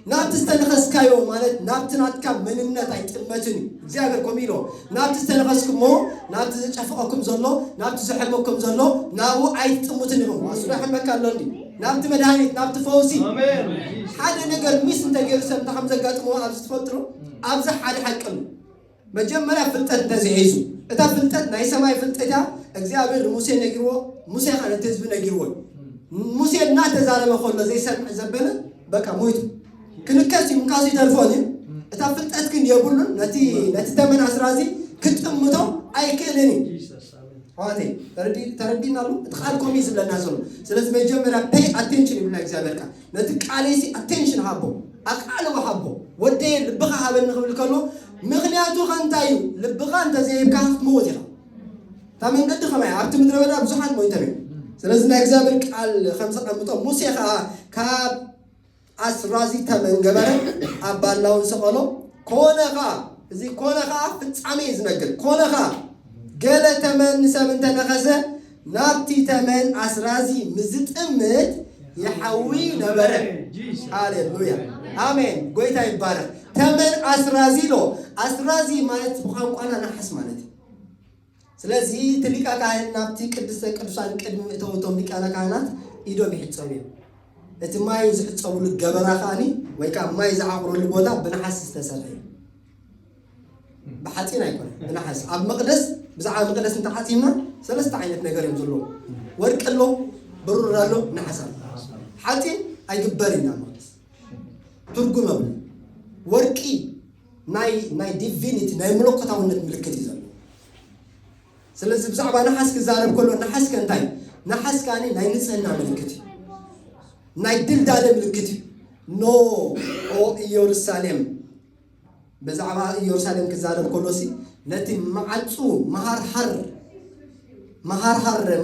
نابت استنخسكايو مالت نابت ناتكا مننت ايتمتني زيابر كوميلو نابت استنخسكمو نابت زچفقكم زلو نابت زحمكم زلو ناو ايتمتني واسو رحمك الله دي نابت مدانيت نابت فوسي امين حدا نجر ميس انت غير سمت خمسه غاطمو ابز تفطرو ابز حدا حقن مجمريا فلطت تزعيزو اتا فلطت ناي سماي فلطتا እግዚአብሔር ሙሴ ነግሮ ሙሴ አለት ህዝብ ነግሮ ሙሴ እና ተዛረበ ሆለ ዘይ ሰምዕ ዘበለ በቃ ሞይቱ ክንከስ ይምካሱ ይተርፎኒ እታ ፍልጠት ግን የቡሉን ነቲ ተመን አስራዚ ክትምቶ አይከለኒ አዋቴ ተረዲናሉ ተቃልኮም ይዝብለና ሰሎ ስለዚህ መጀመሪያ ፔይ አቴንሽን ይብላ እግዚአብሔር ቃል ነቲ ቃሌሲ አቴንሽን ሃቦ አቃለ ወሃቦ ወደ ልብኻ ሀበን ንብል ከሎ ምክንያቱ ከንታዩ ልብኻ እንተ ዘይብካ ሞት ይራ تامن قد خماي عبت من ربنا بزحات مويتمي سلازنا إخزابر قال خمسة قمطة موسيقى كاب أسرازي تامن قبرة أبالله سقالو كونغا زي كونغا فتعميز نقل كونغا قال تامن سامن تنخزة نابتي تامن أسرازي مزت أمت يحوي نبرة هاليلويا آمين قويتا يبارك تامن أسرازي لو أسرازي مالت بخام قانا نحس مالتي ስለዚህ ትሊቃ ካህን ናብቲ ቅድስተ ቅዱሳን ቅድም እተውቶም ሊቃነ ካህናት ኢዶም ይሕጸቡ እቲ ማይ ዝሕጸቡሉ ገበራ ካኒ ወይ ካ ማይ ዝዓቅሩሉ ቦታ ብነሐስ ዝተሰርሐ بحاتين أيكون أنا حس أب مقدس بزعل مقدس أنت حاتينا ثلاثة عينات نجارين زلوا ورك له برر له نحسن حاتين أيجبرنا مقدس ترجم أبل وركي ناي ديفينيتي ناي ملوكة تاون ملكتي زلوا سلسل بزعل أنا حس كزارب كله نحس كنتاي نحس كاني ناي نسألنا ملكتي ناي دل دادة ملكتي نو أو يورسالم بزعما يورسالم كزارب كلوسي نتي معصو مهار حر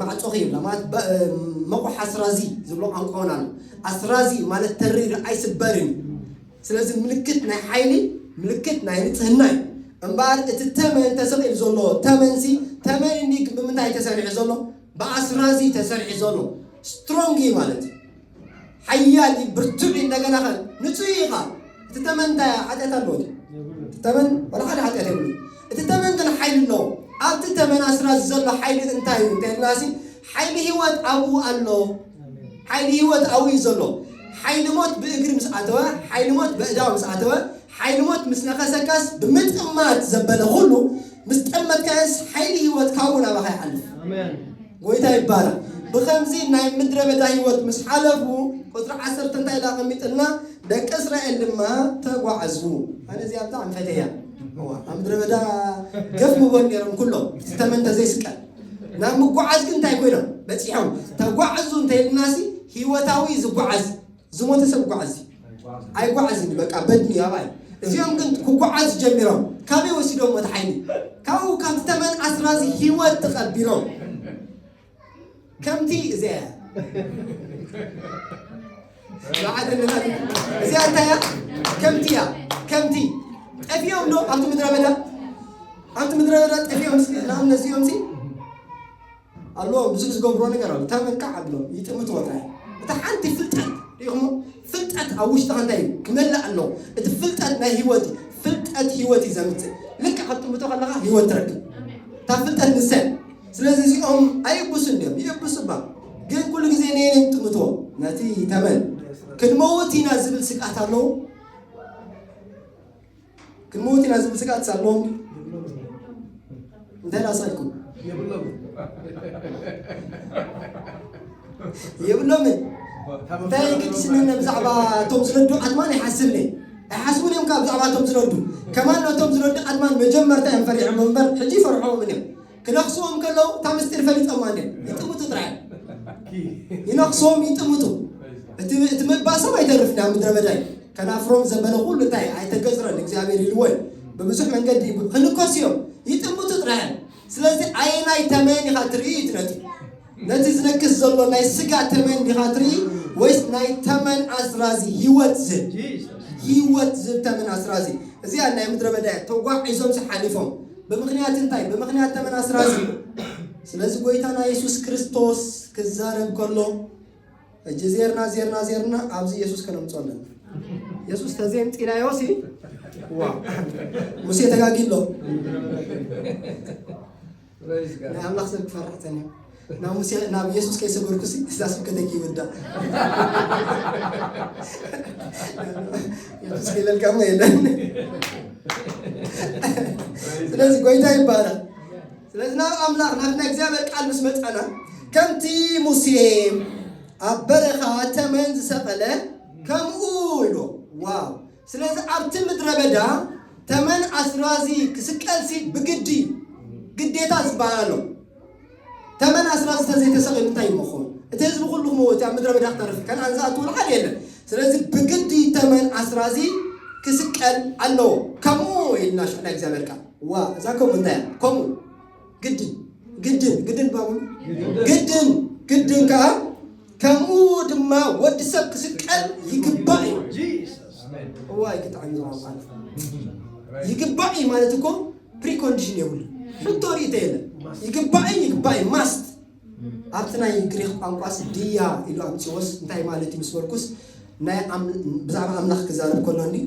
معصو خيب لما مقو حسرازي زبلو عنقونال اسرازي مالت ترير ايس برين سلازم ملكت ناي حيلي ملكت ناي نتهناي امبار تتمن تسرع زلو تمنسي تمن نيك بمنتاي تسرع زلو باسرازي تسرع زلو سترونغي مالت حيالي برتوع እንደገና ንጹይኻ تتمن تا عدت اللود تتمن ولا حدا حدا يقول تتمن تن حيل الله أنت تتمن أسرع زل حيل أنتاي أنت ناسي حيل هوت أبو الله حيل هوت أوي زلوا حيل موت بإجرم ساعتها حيل موت بإدام ساعتها حيل موت مسنا خسكاس بمتأمات زبالة خلو مستأمت كاس حيل هوت كاونا بخي حلف آمين قويتها يبارك بخمسين نايم مدرة بدا هوت مس حلفو قطر عصر تنتهي لا قميتنا دك إسرائيل لما تقعزوا أنا زي أبدا عم فتيا هو أمدر بدا قف مبنيرهم كلهم تتمن تزي سكان نعم قعز كنت يقولنا بس يحوم تقعزوا أنت الناسي هو تاوي زقعز زمو تسب قعزي أي قعزني بقى بدني يا باي اليوم كنت قعز جميرهم كابي وسيدهم متحيني كاو كان تمن أسرازي هو تقبلهم كم تي زي بعد النهار زي أنت يا كم تي أفيهم لو أنتم مدربنا أفيهم نعم نسيهم سي الله بزوج قبروني قرار تمن كعب له يتمت وضعه تحنتي فلتت يخمو فلتت أوش تحنتي كمل الله تفلتت ما هيوتي فلتت هيوتي زمت لك حط متوقع لها هيوت رك ታፍልጠን ንሰን ስለዚህ እዚኦም ኣይብሱን እዮም ይብሱባ ግን ኩሉ ግዜ ነይን ጥምቶ ነቲ ተመን ክንመውት ኢና ዝብል ስቃት ኣለዎ ክንመውት ኢና ዝብል ስቃት ኣለዎ እንታይ ላሳልኩም የብሎምን እንታይ ግድስንነ ብዛዕባ እቶም ዝነዱ ዓድማን ይሓስብኒ ኣይሓስቡን እዮም ካብ ብዛዕባ እቶም ዝነዱ ከማን እቶም ዝነዱ ዓድማን መጀመርታ እዮም ፈሪዖም እምበር ሕጂ ይፈርሖምን እዮም ክነኽስዎም ከለዉ እታ ምስጢር ፈሊጦማ እዮም ይጥምቱ ጥራይ ይነኽስዎም ይጥምቱ እቲ ምባሰብ ኣይተርፍና ምድረ በዳይ ከናፍሮም ዘበለ ኩሉ እንታይ ኣይተገዝረን እግዚአብሔር ይልወን በብዙሕ መንገዲ ክንኮስ እዮም ይጥምቱ ጥራይ ስለዚ ዓይናይ ተመን ኢኻ ትርኢ ትነቲ ነቲ ዝነክስ ዘሎ ናይ ስጋ ተመን ኢኻ ትርኢ ወይስ ናይ ተመን ኣስራዚ ህይወት ዝብ ተመን ኣስራዚ እዚኣ ናይ ምድረ በዳይ ተጓዒዞም ሓሊፎም ብምኽንያት እንታይ ብምኽንያት ተመን ኣስራዚ ስለዚ ጎይታና ኢየሱስ ክርስቶስ ክዛረብ ከሎ እጅ ዜርና ኣብዚ ኢየሱስ ከነምፀለን ኢየሱስ ተዘምጢናዮሲ ዋ ሙሴ ተጋጊሎ ናይ ኣምላኽ ሰብ ክፈርሕተን እዩ ናብ ኢየሱስ ከይሰገርኩሲ እዛስ ከተኪ ይወዳ ኢየሱስ ከይለልካሞ የለን ስለዚ ጎይታ ይባላል ስለዚ ናብ ኣምላኽ ናትና እግዚአብሔር ቃል ምስ መፀና ከምቲ ሙሴ ኣብ በረኻ ተመን ዝሰቐለ ከምኡ ኢሎ ዋው ስለዚ ኣብቲ ምድረ በዳ ተመን ኣስራዚ ክስቀልሲ ብግዲ ግዴታ ዝበሃል ኣሎ ተመን ኣስራዚ ተዘይተሰቒሉ እንታይ ይመኾን እቲ ህዝቢ ኩሉ ክመውት ኣብ ምድረ በዳ ክተርፍ ከነዓን ዝኣትውሉ ሓደ የለን ስለዚ ብግዲ ተመን ኣስራዚ ክስቀል ኣለዎ ከምኡ ኢልና ሽዕና እግዚአብሔር ቃል ዋ እዛ ከምኡ እንታይ ከምኡ ግድን ባቡሉ ግድን ከዓ ከምኡ ድማ ወዲ ሰብ ክስቀል ይግባእ እዩ ዋይ ክጣዕሚ ዝዋቃል ይግባእ ማለት እኮ ፕሪኮንዲሽን የብሉ ሕቶ ርእተ የለን ይግባእ ማስት ኣብቲ ናይ ግሪክ ቋንቋስ ድያ ኢሉ ኣምፂዎስ እንታይ ማለት እዩ ምስ በልኩስ ናይ ብዛዕባ ኣምላኽ ክዛረብ ከሎ እንዲ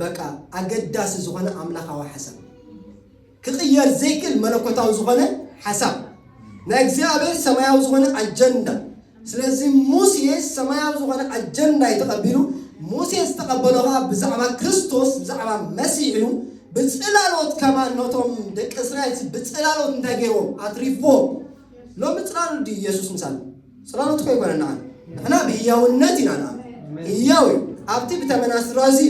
በቃ ኣገዳሲ ዝኾነ ኣምላኻዊ ሓሳብ ክቕየር ዘይክእል መለኮታዊ ዝኾነ ሓሳብ ናይ እግዚአብሔር ሰማያዊ ዝኾነ ኣጀንዳ ስለዚ ሙሴ ሰማያዊ ዝኾነ ኣጀንዳ ይተቐቢሉ ሙሴ ዝተቐበሎ ከዓ ብዛዕባ ክርስቶስ ብዛዕባ መሲሕ እዩ ብፅላሎት ከማን ነቶም ደቂ እስራኤል ብፅላሎት እንታይ ገይሮም ኣትሪፎም ሎሚ ፅላሎት ዲ ኢየሱስ ምሳሌ ፅላሎት እኮ ይኮነና ንሕና ብህያውነት ኢና ንኣ ህያው እዩ ኣብቲ ብተመን ኣስራዚ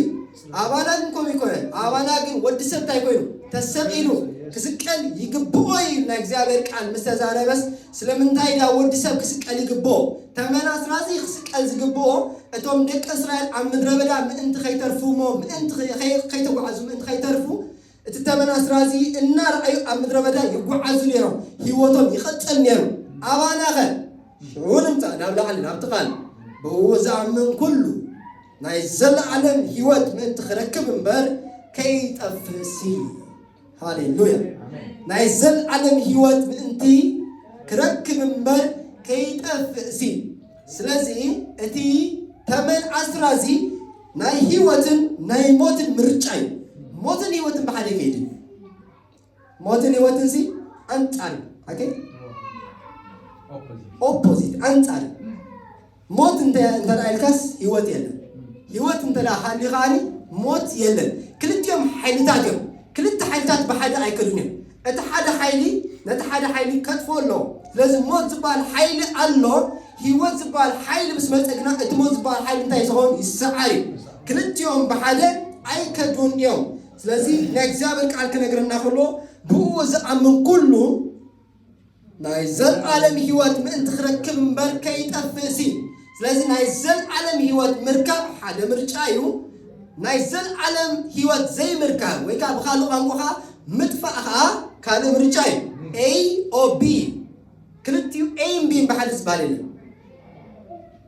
ኣባና ግን ከምኡ ይኮነን ኣባና ግን ወዲ ሰብ እንታይ ኮይኑ ተሰቒሉ ክስቀል ይግብኦ እዩ ናይ እግዚአብሔር ቃል ምስ ተዛረበስ ስለምንታይ ዳ ወዲ ሰብ ክስቀል ይግብኦ ተመን ኣስራዚ ክስቀል ዝግብኦ እቶም ደቂ እስራኤል ኣብ ምድረ በዳ ምእንቲ ከይተርፉሞ ምእንቲ ከይተጓዓዙ ምእንቲ ከይተርፉ እቲ ተመን ኣስራዚ እናረኣዩ ኣብ ምድረ በዳ ይጓዓዙ ነይሮም ህይወቶም ይቐፅል ነይሩ ኣባና ኸ ሽዑ ንምፃእ ናብ ላዕሊ ናብቲ ቃል ብእዎ ዝኣምን ኩሉ ናይ ዘለዓለም ህይወት ምእንቲ ክረክብ እምበር ከይጠፍእሲ ሃሌሉያ ናይ ዘለዓለም ህይወት ምእንቲ ክረክብ እምበር ከይጠፍእሲ ስለዚ እቲ ተመን ኣስራዚ ናይ ህይወትን ናይ ሞትን ምርጫ እዩ ሞትን ህይወትን ብሓደ ከይድን ሞትን ህይወትን ሲ ኣንጻር ኦኬ ኦፖዚት አንጻር ሞት እንተራይልካስ ህይወት የለን ህይወት እንተላሃሊኻኒ ሞት የለን ክልቲኦም ሓይልታት እዮም ክልተ ሓይልታት ብሓደ ኣይከዱን እቲ ሓደ ሓይሊ ነቲ ሓደ ሓይሊ ከጥፎ ኣሎ ስለዚ ሞት ዝበሃል ሓይሊ ኣሎ ህይወት ዝበሃል ሓይሊ ምስ መፀግና እቲ ሞት ዝበሃል ሓይሊ እንታይ ዝኸውን ይሰዓር እዩ ክልቲኦም ብሓደ ኣይከዱን እዮም ስለዚ ናይ እግዚአብሔር ቃል ክነግረና ከሎ ብኡ ዝኣምን ኩሉ ናይ ዘለዓለም ህይወት ምእንቲ ክረክብ እምበር ከይጠፍእሲ ስለዚ ናይ ዘለዓለም ህይወት ምርካብ ሓደ ምርጫ እዩ ናይ ዘለዓለም ህይወት ዘይምርካብ ወይ ከዓ ብካልእ ቋንቋ ምጥፋእ ከዓ ካልእ ምርጫ እዩ A or B ክልቲኡ A and B ብሓደ ዝባሃል የለን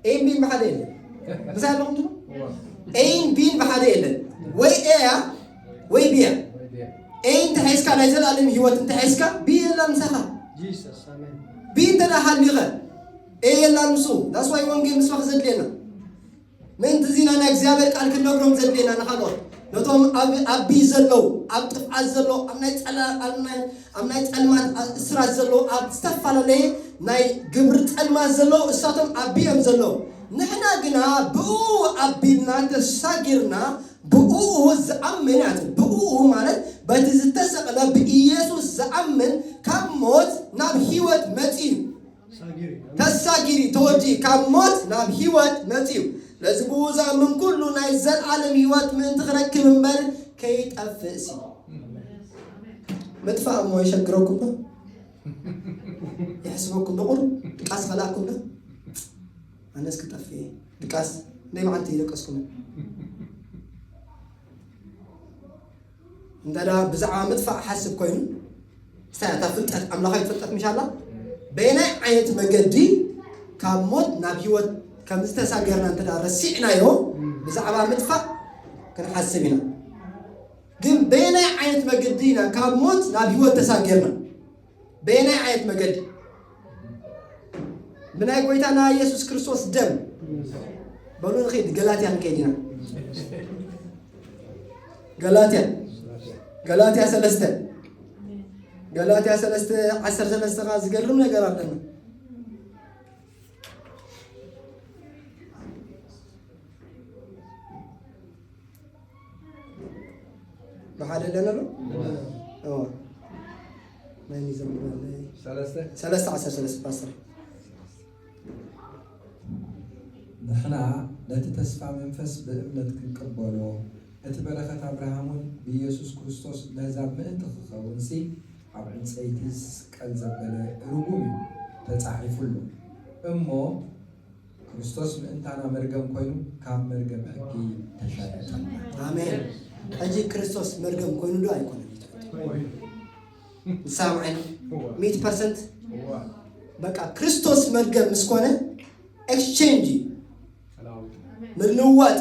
A and B ብሓደ የለን ምሳሌ ለኹም ትሉ A and B ብሓደ የለን ወይ A ወይ B A እንተሓይስካ ናይ ዘለዓለም ህይወት እንተሓይስካ B የላ ምሳኻ B እንተዳሃሊኸ A የላ ምሱ ዳስ ዋይ ወንጌል ምስባኽ ዘድልየና ምእንቲ ዚና ናይ እግዚአብሔር ቃል ክንነግሮም ዘድልየና ንኻልኦት نتوم أبي زلوا أبطف أزلوا أمناي تلمان إسرع زلوا أبستفعل ليه ناي قبرت ألمان زلوا إساتهم أبي أم زلوا نحنا قنا بقو أبينا تساقرنا بقو زعمنات بقو مالت بتزتسق بإيسوس زعمن كم موت ناب هيوت متيو تساقري توجي كم موت ناب هيوت متيو لازم زعمن كله نايزل عالم هيوت من تغرك من بر كيت أفسي مدفع مو يشكركم يحسبكم نقول تقاس خلاكم له الناس كتفيه تقاس ليه ما عندي لقاسكم عندنا بزعة مدفع حسب كوينو سأتفلت أملاخي تفلت إن شاء الله بين عيت مجدي كموت نبيوت كمستساجرنا أنت رسينا يوم بزعة مدفع كان حسبنا جم بين عيت مجدينا كموت نبيوت تساجرنا بين عيت مجدي من أي قويتنا يسوع كريستوس دم بقولون خيد غلاطيا كيدنا غلاطيا سلسته 10 سلسته غاز قرم ነገር አለና በሐደ ለነሩ ማን ይዘምራል ሰለስተ 10 ሰለስተ 10 نحنا لتتسفى منفس بإمنة كنقبله اتبركت أبراهامون بيسوس كريستوس لازم أنت خونسي عبد سيدس كان زبالة رجومي تتعرف له أمه كريستوس من أنت أنا مرجم كوينو كام مرجم حكي تشاهد آمين أجي كريستوس مرجم كوينو ده يكون سامعين 100% بقى كريستوس مرجم مسكونه exchange ملوات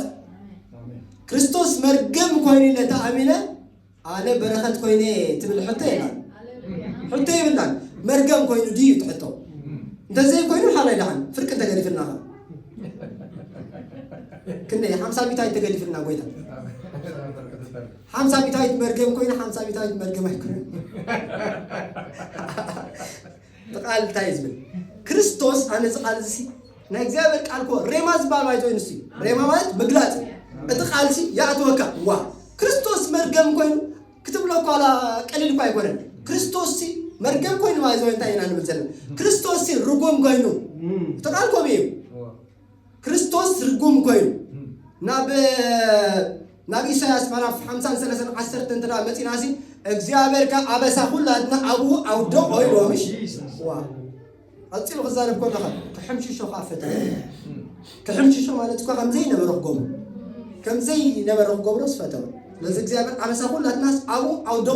كريستوس مرجم كويني لتأمينه أنا بركة كويني تبل حتى يبلنا مرجم كوينو دي تحطه أنت زي كوينو حالي لعن فرق أنت قاعد في النهار كنا 5 ميتاي تقعد في النهار قويدا 5 ميتاي مرجم كوينو 5 ميتاي مرجم كوينو تقال تايزبل كريستوس أنا سأل زي نجزاك قالكو ريماز بالوايتو نسي ريما مالت بغلاط اتقالسي يا اتوكا وا كريستوس مرجم كوينو كتب له قالا قليل باي غورن كريستوس سي مرجم كوينو وايزو انتاينا نمزل كريستوس سي رغوم كوينو تقالكو بي كريستوس رغوم كوينو نبي إسحاق مرة 50 10 تنتنا متيناسي እግዚአብሔር ከአበሳ ሁላትና አቡ አውዶ ኦይሎምሽ ዋ أتصير غزالة بكل خير كحمشي شو خافته كحمشي ማለት እኮ ከም ዘይ ነበረጎም ከም ዘይ ነበረጎም ረስፈተው ለዚህ እግዚአብሔር አበሳ ሁላትና አቡ አውዶ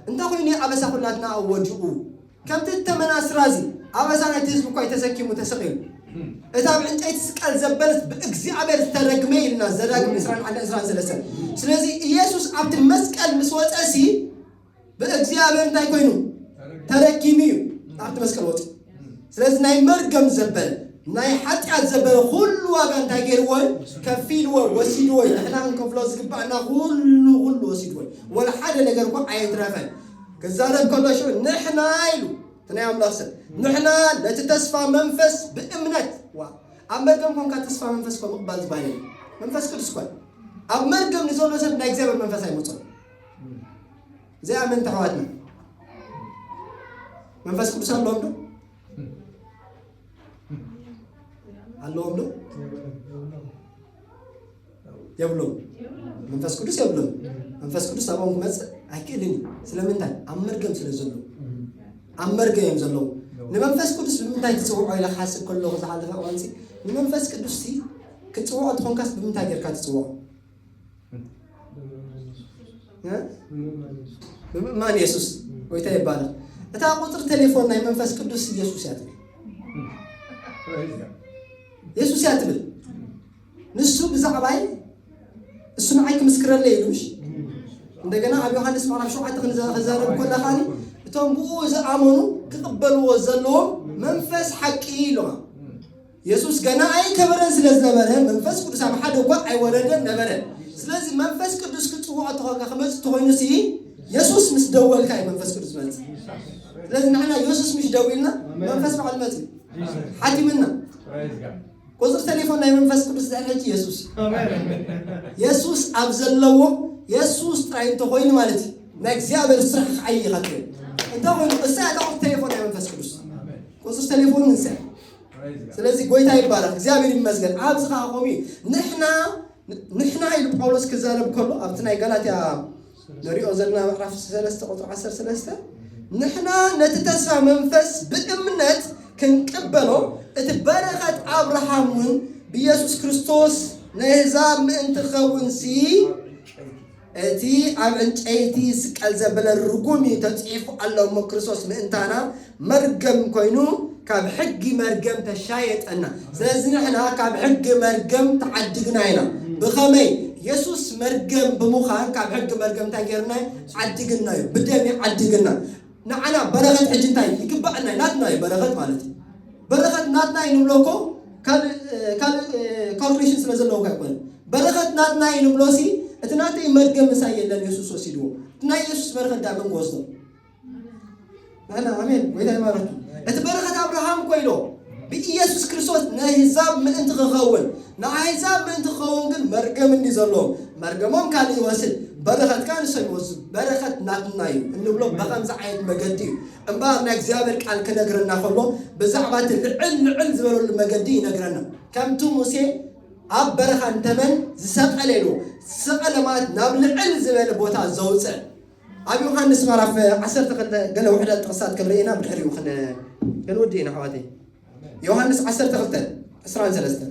እንታ ኮይኔ አበሳ ሁላትና አወጁ ከምት ተመና ስራዚ አበሳ ናይ ተስብ እኮ የተሰኪሙ ተሰቂሉ እታ ብዕንጨይቲ ስቀል ዘበለት በእግዚአብሔር ተረግመ ይልና ዘዳግም 11:13 ስለዚህ ኢየሱስ አብት መስቀል ምስወፀሲ በእግዚአብሔር እንታይ ኮይኑ ተረኪሚዩ አብት መስቀል ወጥ ስለዚህ ናይ መርገም ዘበለ ናይ ኃጢአት ዘበለ ሁሉ ዋጋ እንታይ ገይርዎን ከፊልዎ ወሲድዎ ንሕና ክንከፍሎ ዝግባእና ሁሉ ወሲድዎ ወላ ሓደ ነገር እኮ ኣይትረፈን ከዛረብ ከሎሽ ንሕና ኢሉ ተናይ አምላክ ሰብ ንሕና ለቲ ተስፋ መንፈስ በእምነት ዋ ኣብ መርገም ኮንካ ተስፋ መንፈስ ከምቅባል ዝባል መንፈስ ቅዱስ እኮ ኣብ መርገም ንዘሎ ሰብ ናይ እግዚአብሔር መንፈስ ኣይመፅን ዘኣመን ተሕዋትና መንፈስ ቅዱስ ኣለዎም ዶ اللهم له يبلو منفس قدس يبلو منفس قدس أبوهم كمس أكيدني سلامنتان أمرجم سلزلو أمرجم زلو نمنفس قدس بمنتاي تسوق على حاسب كله وزعل فوانسي نمنفس قدس سي كتسوق تكون كاس بمنتاي كات تسوق ها ما يسوس ويتاي بالغ أنت أقول تليفون ناي منفس قدس يسوس ياتي يسوع ياتبل نسو بزعباي السو معاك مسكر اللي يلوش عندنا ابي يوحنس ما نعرف شو حتى خزاره كل خاني توم بو زعمنو كقبلوا زلوا منفس حقي له يسوع كان اي كبرن سلازنبره منفس قدس ما حد هو اي ولدن نبره ስለዚህ መንፈስ ቅዱስ ክጽዋዕ ተኸካ ከመጽ ተኾይኑሲ ኢየሱስ ምስ ደወልካ መንፈስ ቅዱስ መጽ ስለዚህ ንሕና ኢየሱስ ምስ ደውልና መንፈስ በዓል መጽ ሓቲምና ቁጥር ቴሌፎን ናይ መንፈስ ቅዱስ ዳርሕጂ ኢየሱስ ኢየሱስ ኣብ ዘለዎ ኢየሱስ ጥራይ እንተኾይኑ ማለት ናይ እግዚአብሔር ስራሕ ክዓይ ይኸትል እንተኾይኑ እሳ ያታቁት ቴሌፎን ናይ መንፈስ ቅዱስ ቁጥር ቴሌፎን እንሳ ስለዚህ ጎይታ ይባረክ እግዚአብሔር ይመስገን ኣብዚ ኻኾሚ ንሕና ኢሉ ጳውሎስ ክዛረብ ከሎ ኣብቲ ናይ ጋላትያ ንሪኦ ዘለና ምዕራፍ 3 ቁጥሪ 13 ንሕና ነቲ ተስፋ መንፈስ ብእምነት ክንቅበሎ እቲ በረኸት አብርሃም እውን ብኢየሱስ ክርስቶስ ንህዛብ ምእንቲ ኸውንሲ እቲ ኣብ ዕንጨይቲ ስቀል ዘበለ ርጉም ተጽሒፉ ኣሎ እሞ ክርስቶስ ምእንታና መርገም ኮይኑ ካብ ሕጊ መርገም ተሻየጠና ስለዚ ንሕና ካብ ሕጊ መርገም ተዓድግና ኢና ብኸመይ ኢየሱስ መርገም ብምዃን ካብ ሕጊ መርገም እንታይ ጌርና ዓድግና እዩ ብደም ዓድግና ንዓና በረኸት ሕጂ እንታይ ይግባአና ናትና እዩ በረኸት ማለት እዩ በረኸት ናትና ይንብሎኮ ካልኩሌሽን ስለ ዘለዎ ካይኮነ በረኸት ናትና ይንብሎሲ እቲ ናተይ መርገም ምሳይ የለን ኢየሱስ ወሲድዎ ናይ ኢየሱስ በረኸት ዳግም ወስዶ ናና አሜን ወይታ ይማረቱ እቲ በረኸት አብርሃም ኮይኑ ብኢየሱስ ክርስቶስ ንህዛብ ምእንቲ ክኸውን ንአሕዛብ ምእንቲ ክኸውን ግን መርገም እንዲ ዘለዎ መርገሞም ካልእ ይወስድ በረኸት ካን ሰብ ይወስድ በረኸት ናትና እዩ እንብሎ በኸምዚ ዓይነት መገዲ እዩ እምበር ናይ እግዚአብሔር ቃል ክነግረና ከሎ ብዛዕባ እቲ ልዕል ዝበለሉ መገዲ ይነግረና ከምቲ ሙሴ ኣብ በረኻ እንተመን ዝሰቐለ ኢሉ ዝሰቐለ ማለት ናብ ልዕል ዝበለ ቦታ ዘውፅእ ኣብ ዮሐንስ ምዕራፍ 12 ገለ ውሕዳት ጥቕሳት ክንርኢና ብድሕሪኡ ክንወዲ ኢና ኣሕዋተይ ዮሐንስ 12:23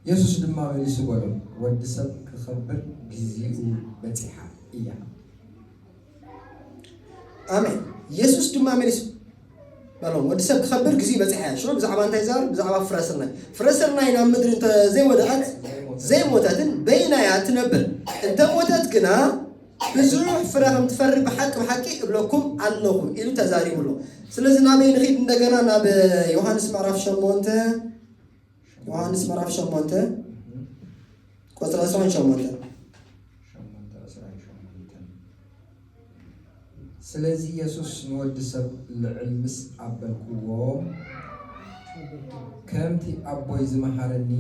ኢየሱስ ድማ መሊሱ በሎ ወዲ ሰብ ክኸብር ግዚኡ በፂሓ እያ አሜን ኢየሱስ ድማ መሊሱ በሎ ወዲ ሰብ ክኸብር ግዚኡ በፂሓ እያ ሽሮ ብዛዕባ እንታይ ዛር ብዛዕባ ፍረስርናይ ናብ ምድሪ ዘይወደቐት ዘይሞተትን በይናያ ትነብር እንተ ሞተት ግና ብዙሕ ፍረ ከም ትፈሪ ብሓቂ እብለኩም ኣለኹ ኢሉ ተዛሪቡሎ ስለዚህ ናበይ ንኺድ እንደገና ናብ ዮሐንስ ምዕራፍ 8 ቁጥሪ 18 ስለዚህ ኢየሱስ ንወዲ ሰብ ልዕል ምስ ኣበልክዎ ከምቲ ኣቦይ ዝመሃረኒ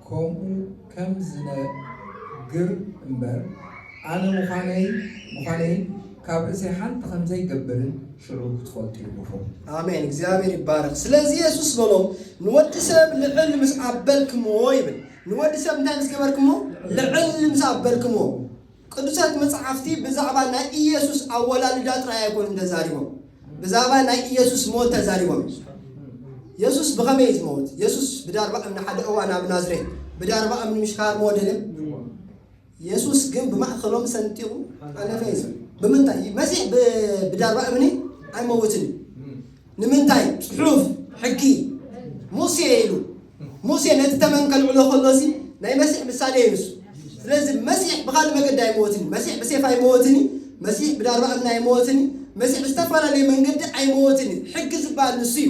ከምኡ ከም ዝነግር እምበር ኣነ ምዃነይ ካብ ርእሰይ ሓንቲ ከም ዘይገብርን ሽዑ ክትፈልጡ ይግባእ አሜን እግዚአብሔር ይባረክ ስለዚህ ኢየሱስ በሎ ንወዲ ሰብ ልዕል ምስ ኣበልክሞ ይብል ንወዲ ሰብ እንታይ ምስ ገበርክሞ ልዕል ምስ ኣበልክሞ ቅዱሳት መጽሓፍቲ ብዛዕባ ናይ ኢየሱስ ኣወላልዳ ጥራይ ኣይኮኑን ተዛሪቦም ብዛዕባ ናይ ኢየሱስ ሞት ተዛሪቦም ኢየሱስ ብኸመይ ዝሞት ኢየሱስ ብዳርባ እምኒ ሓደ እዋን ኣብ ናዝሬት ብዳርባ እምኒ ምሽካር ሞደለ ኢየሱስ ግን ብማእኸሎም ሰንጢቑ ኣለፈ እዩ ብምንታይ መሲሕ ብዳርባ እምኒ ኣይመውትን ንምንታይ ጽሑፍ ሕጊ ሙሴ ኢሉ ሙሴ ነቲ ተመን ከልዕሎ ከሎሲ ናይ መሲሕ ምሳሌ እዩ ስለዚህ መሲሕ ብኻልእ መገዲ ኣይመውትን መሲሕ ብሴፍ ኣይመውትን መሲሕ ብዳርባ እምኒ ኣይመውትን መሲሕ ብዝተፈላለየ መንገዲ ኣይመውትን ሕጊ ዝበሃል ንሱ እዩ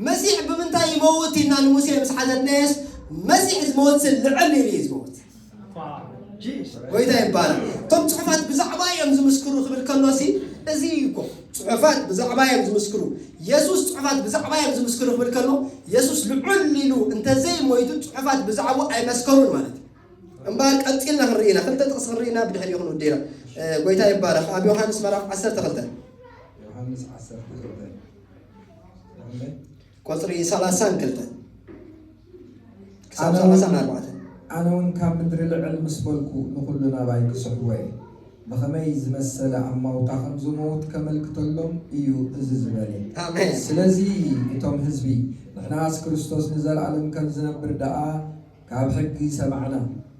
መሲሕ ብምንታይ ይመውት ኢልና ንሙሴ ምስ ሓዘርናየስ መሲሕ ዝመውት ልዕል ኢሉ እዩ ዝመውት ጎይታ ይባረክ እቶም ፅሑፋት ብዛዕባ እዮም ዝምስክሩ ክብል ከሎሲ እዚ እኮ ፅሑፋት ብዛዕባ እዮም ዝምስክሩ ኢየሱስ ፅሑፋት ብዛዕባ እዮም ዝምስክሩ ክብል ከሎ ኢየሱስ ልዑል ኢሉ እንተዘይሞይቱ ፅሑፋት ብዛዕባ ኣይመስከሩን ማለት እዩ እምበር ቀፂልና ክንርኢና ክልተ ጥቕሲ ክንርኢና ብድሕሪ ይኹን ውዴና ጎይታ ይባረክ ኣብ ዮሐንስ ምዕራፍ 12 ቁጥሪ 32 ክሳብ 34 ኣነ እውን ካብ ምድሪ ልዕል ምስ በልኩ ንኩሉ ናባይ ክስሕዎ እየ ብኸመይ ዝመሰለ ኣማውታ ከም ዝመውት ከመልክተሎም እዩ እዚ ዝበለ ስለዚ እቶም ህዝቢ ንሕናስ ክርስቶስ ንዘለኣለም ከም ዝነብር ደኣ ካብ ሕጊ ሰማዕና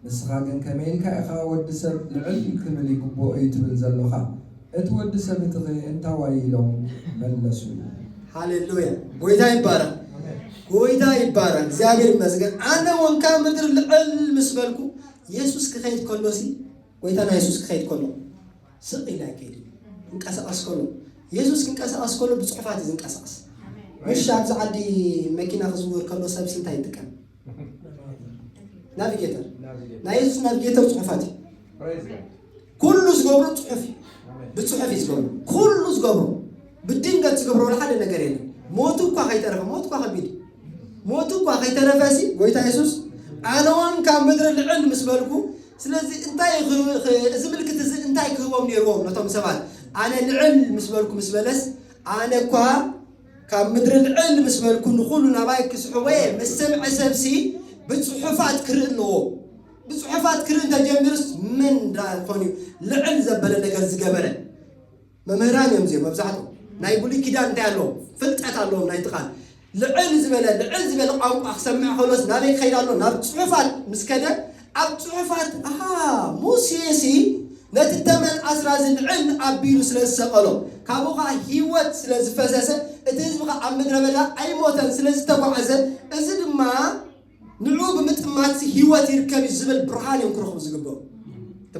ንስኻ ግን ከመይ ኢልካ ኢኻ ወዲ ሰብ ልዕል ክብል ይግብኦ እዩ ትብል ዘለኻ እቲ ወዲ ሰብ እቲ እንታይ ኢሎም መለሱ ሃሌሉያ ጎይታ ይባረክ ጎይታ ይባረክ እግዚአብሔር ይመስገን ኣነ ወንካ ምድሪ ልዕል ምስ በልኩ ኢየሱስ ክኸይድ ከሎሲ ጎይታ ናይ ኢየሱስ ክኸይድ ከሎ ስቕ ኢላ ከይድ እንቀሳቐስ ከሎ ኢየሱስ ክንቀሳቀስ ከሎ ብፅሑፋት እዩ ዝንቀሳቀስ مش عبز عدي ماكينة خزور كله سبب سنتين تكن نافيجيتر نايس نافيجيتر صحفاتي كله زقبرو صحفي بتصحفي زقبرو كله زقبرو بالدينجا زقبرو لحد نجارين موتو كوا خيترف موتو كوا خبيد موتو كوا خيترف فاسي قويتا يسوس أنا وان كان مدر العلم مسبالكو سلازي انتاي زملك انتاي كهوم نيروم لتوم سبات أنا العلم مسبالكو مسبالس أنا كوا كان مدر العلم مسبالكو نقولوا نبايك سحوية مسمع سبسي بتصحفات كرنو بصحفات كرن تجمرس من دا كوني لعل زبل ነገር ዝገበረ መምህራን የምዜ መብዛሕቱ ናይ ብሉይ ኪዳን እንታያለው ፍልጠት አለው ናይ ጥቃል ልዕል ዝበለ ቋንቋ ክሰምዕ ከሎስ ናበይ ከይዳሎ ናብ ጽሑፋት ምስከደ ኣብ ጽሑፋት ሙሴሲ ነቲ ተመን ኣስራዝ ልዕል ኣቢሉ ስለዝሰቀሎ ካብኡኻ ህይወት ስለዝፈሰሰ እቲ ህዝብኻ ኣብ ምድረ በዳ ኣይሞተን ስለዝተጓዓዘ እዚ ድማ نلعب بمتمات هيوات يركب الزبل برهان ينكرخ زقبه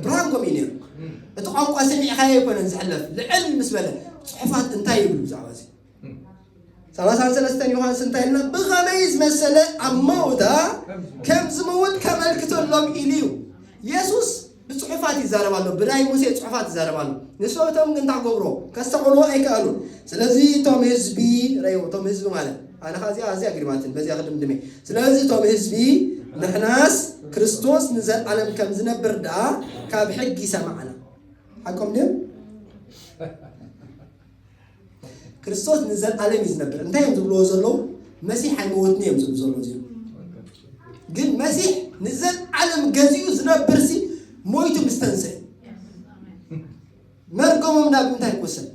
برهان قمينير اتقام قاسمي خايف يكون نزحلف لعلم مسبله صحفات انتاي يقولوا زعوازي ثلاثة سنتين يوحنا سنتين بغميز مسألة عمودا كم زمود كمال كتولهم إليو يسوس بصحفات يزاربالو بناي موسى صحفات يزاربالو نسوا توم كنتا قبرو كاستقولوا أي كانوا سلازي توم هزبي ريو توم هزبي ماله أنا خازي أزيا قريماتن بزي أخدم دمي سلازي توم هزبي نحناس كريستوس نزل عالم كم زنبر دا كاب حقي سمعنا حكم دم كريستوس نزل عالم يزنبر انت يوم تقولوا زلو مسيح يموتني يوم تقولوا زلو زيو قل مسيح نزل عالم جزيو زنبر سي مويتو مستنسي مرقم من داب انتهي كوسن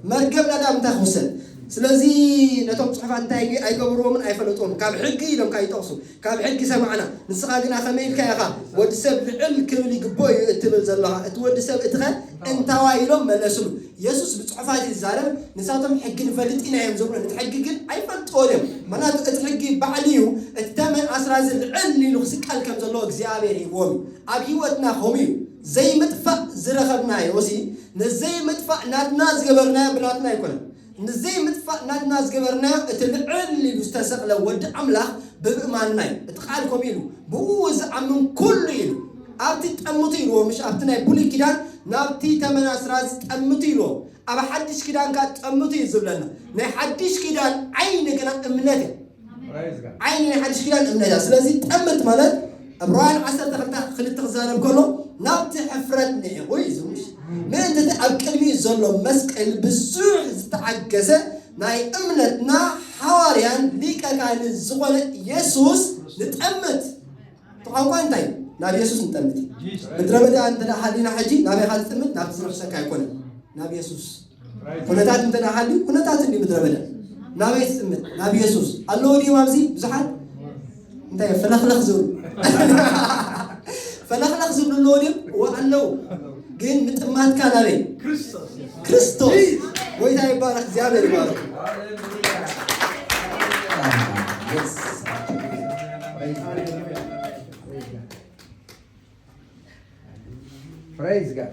مرقم من داب انتهي كوسن سلازي نتوم صحفة انتهي اي قبروا من اي فلوتهم كاب حقي لهم كاي توصل كاب حقي سمعنا نسقاقنا خميل كايخا ود سب العل كبلي قبوي اتبل زلها اتود سب اتخل انت وايلهم ملسلو يسوس بصحفات الزارب نساتهم حق نفلتينا يوم زبرا نتحققن اي فلتولهم مناطق اتحقي بعليو الثمن اسراز العل اللي نخسك الكم زلو اكزيابير يقومي ابيوتنا خوميو زي مدفع زرخبنا يوسي نزي مدفع ناس قبرنا بلاتنا يكون نزي مدفع ناس قبرنا العل اللي يستسق له ود عمله بإيماننا اتقالكم يلو بوز عمن كل يلو أبتي تأمتيلو مش أبتنا بولي كدان نابتي تمن أسراز تأمتيلو أبا حدش كدان كات تأمتي زبلنا نحدش كدان عين كنا أمنته عين حدش كدان أمنته سلازي تأمت مالت أبراهيم عسى خلي تغزانا كله نابتي حفرتني ويزوش ما أنت أبكلمي زلوا مسك البزوع تعجزه ناي أمنتنا حواريان ليك كان الزغل يسوس نتأمت تقاوم أنتي نبي يسوس نتأمت مدربة عندنا حالنا حجي نبي حال تأمت نبي نفسك كيكون نبي يسوس كنا تات عندنا حالي كنا تات اللي مدربة نبي تأمت نبي يسوس الله لي وامزي بزحل أنت فلخ زول فلخ زول اللوليم وأنو جين متأمت كان عليه كريستوس وإذا يبارك زيادة يبارك Praise God.